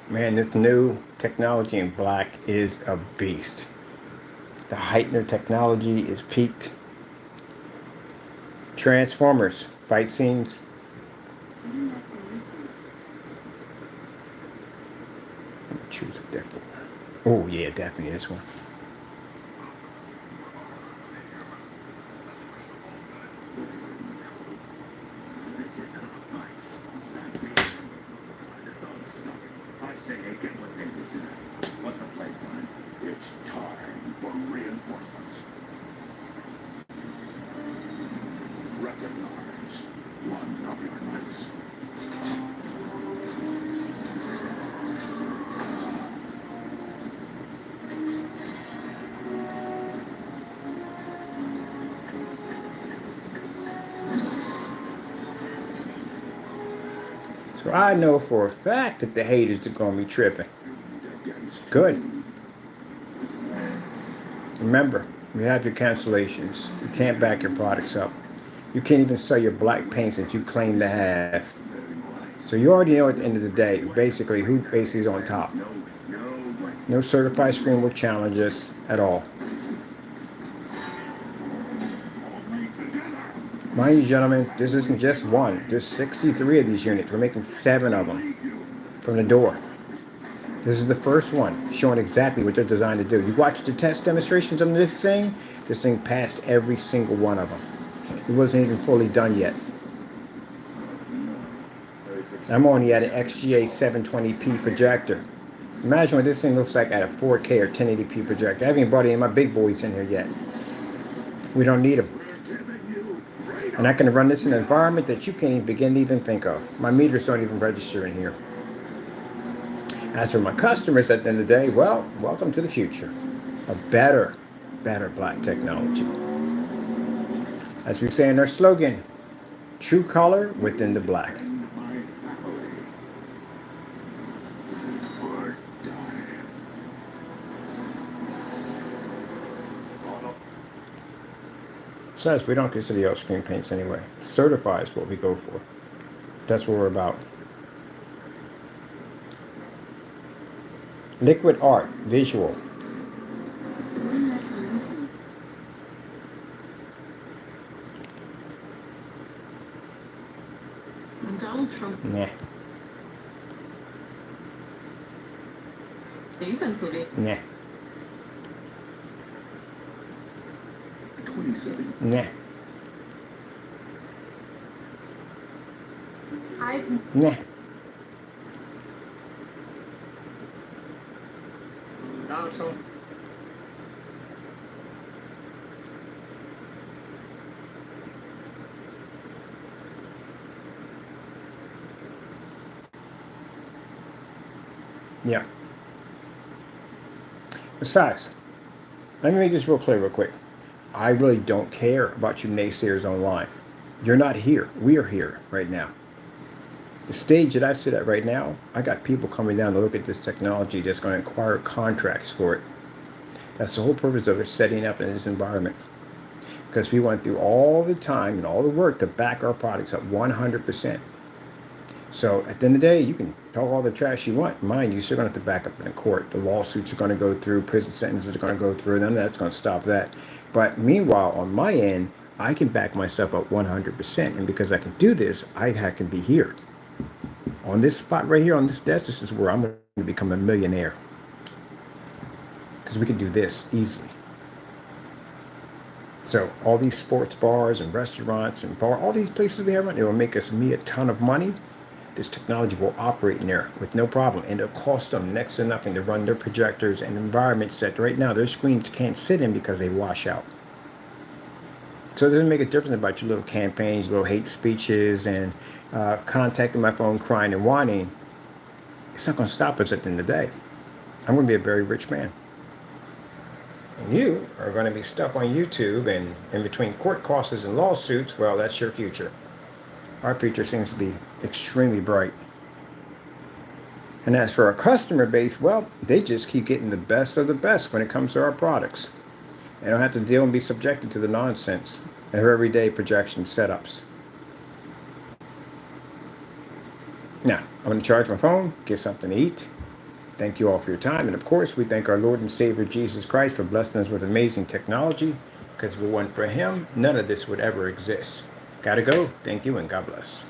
Man, this new technology in black is a beast. The Heitner technology is peaked. Transformers, fight scenes. Getting that from YouTube. I'm gonna choose a different one. Oh yeah, definitely this one. I say they get what they deserve. What's the play plan? It's time for reinforcements. Recognize one of your knights. So I know for a fact that the haters are going to be tripping. Good. Remember, you have your cancellations. You can't back your products up. You can't even sell your black paints that you claim to have. So you already know at the end of the day, basically, who basically is on top. No certified screen will challenge us at all. Mind you, gentlemen, this isn't just one. There's 63 of these units. We're making 7 of them from the door. This is the first one showing exactly what they're designed to do. You watch the test demonstrations on this thing passed every single one of them. It wasn't even fully done yet. I'm only at an XGA 720p projector. Imagine what this thing looks like at a 4K or 1080p projector. I haven't even brought any of my big boys in here yet. We don't need them. And I can run this in an environment that you can't even begin to even think of. My meters don't even register in here. As for my customers at the end of the day, well, welcome to the future. A better black technology. As we say in our slogan, true color within the black. Besides, we don't consider y'all screen paints anyway. Certified is what we go for. That's what we're about. Liquid art, visual. Donald Trump. Nah. Nah. 27. Nah. I've Nah. Donald Trump. Yeah. Besides, let me make this real clear real quick. I really don't care about you naysayers online. You're not here. We are here right now. The stage that I sit at right now, I got people coming down to look at this technology that's going to acquire contracts for it. That's the whole purpose of it, setting up in this environment. Because we went through all the time and all the work to back our products up 100%. So at the end of the day, you can talk all the trash you want. Mind you, you're still going to have to back up in a court. The lawsuits are going to go through, prison sentences are going to go through, then that's going to stop that. But meanwhile, on my end, I can back myself up 100%. And because I can do this, I can be here. On this spot right here, on this desk, this is where I'm going to become a millionaire. Because we can do this easily. So all these sports bars and restaurants and all these places we have around, it will make me a ton of money. This technology will operate in there with no problem, and it'll cost them next to nothing to run their projectors and environments that right now their screens can't sit in because they wash out. So it doesn't make a difference about your little campaigns, little hate speeches, and contacting my phone crying and whining. It's not going to stop us at the end of the day. I'm going to be a very rich man. And you are going to be stuck on YouTube and in between court cases and lawsuits. Well, that's your future. Our future seems to be extremely bright. And as for our customer base, well, they just keep getting the best of the best when it comes to our products. They don't have to deal and be subjected to the nonsense of everyday projection setups. Now, I'm going to charge my phone, get something to eat. Thank you all for your time. And of course, we thank our Lord and Savior Jesus Christ for blessing us with amazing technology. Because if it weren't for him, none of this would ever exist. Gotta go. Thank you and God bless.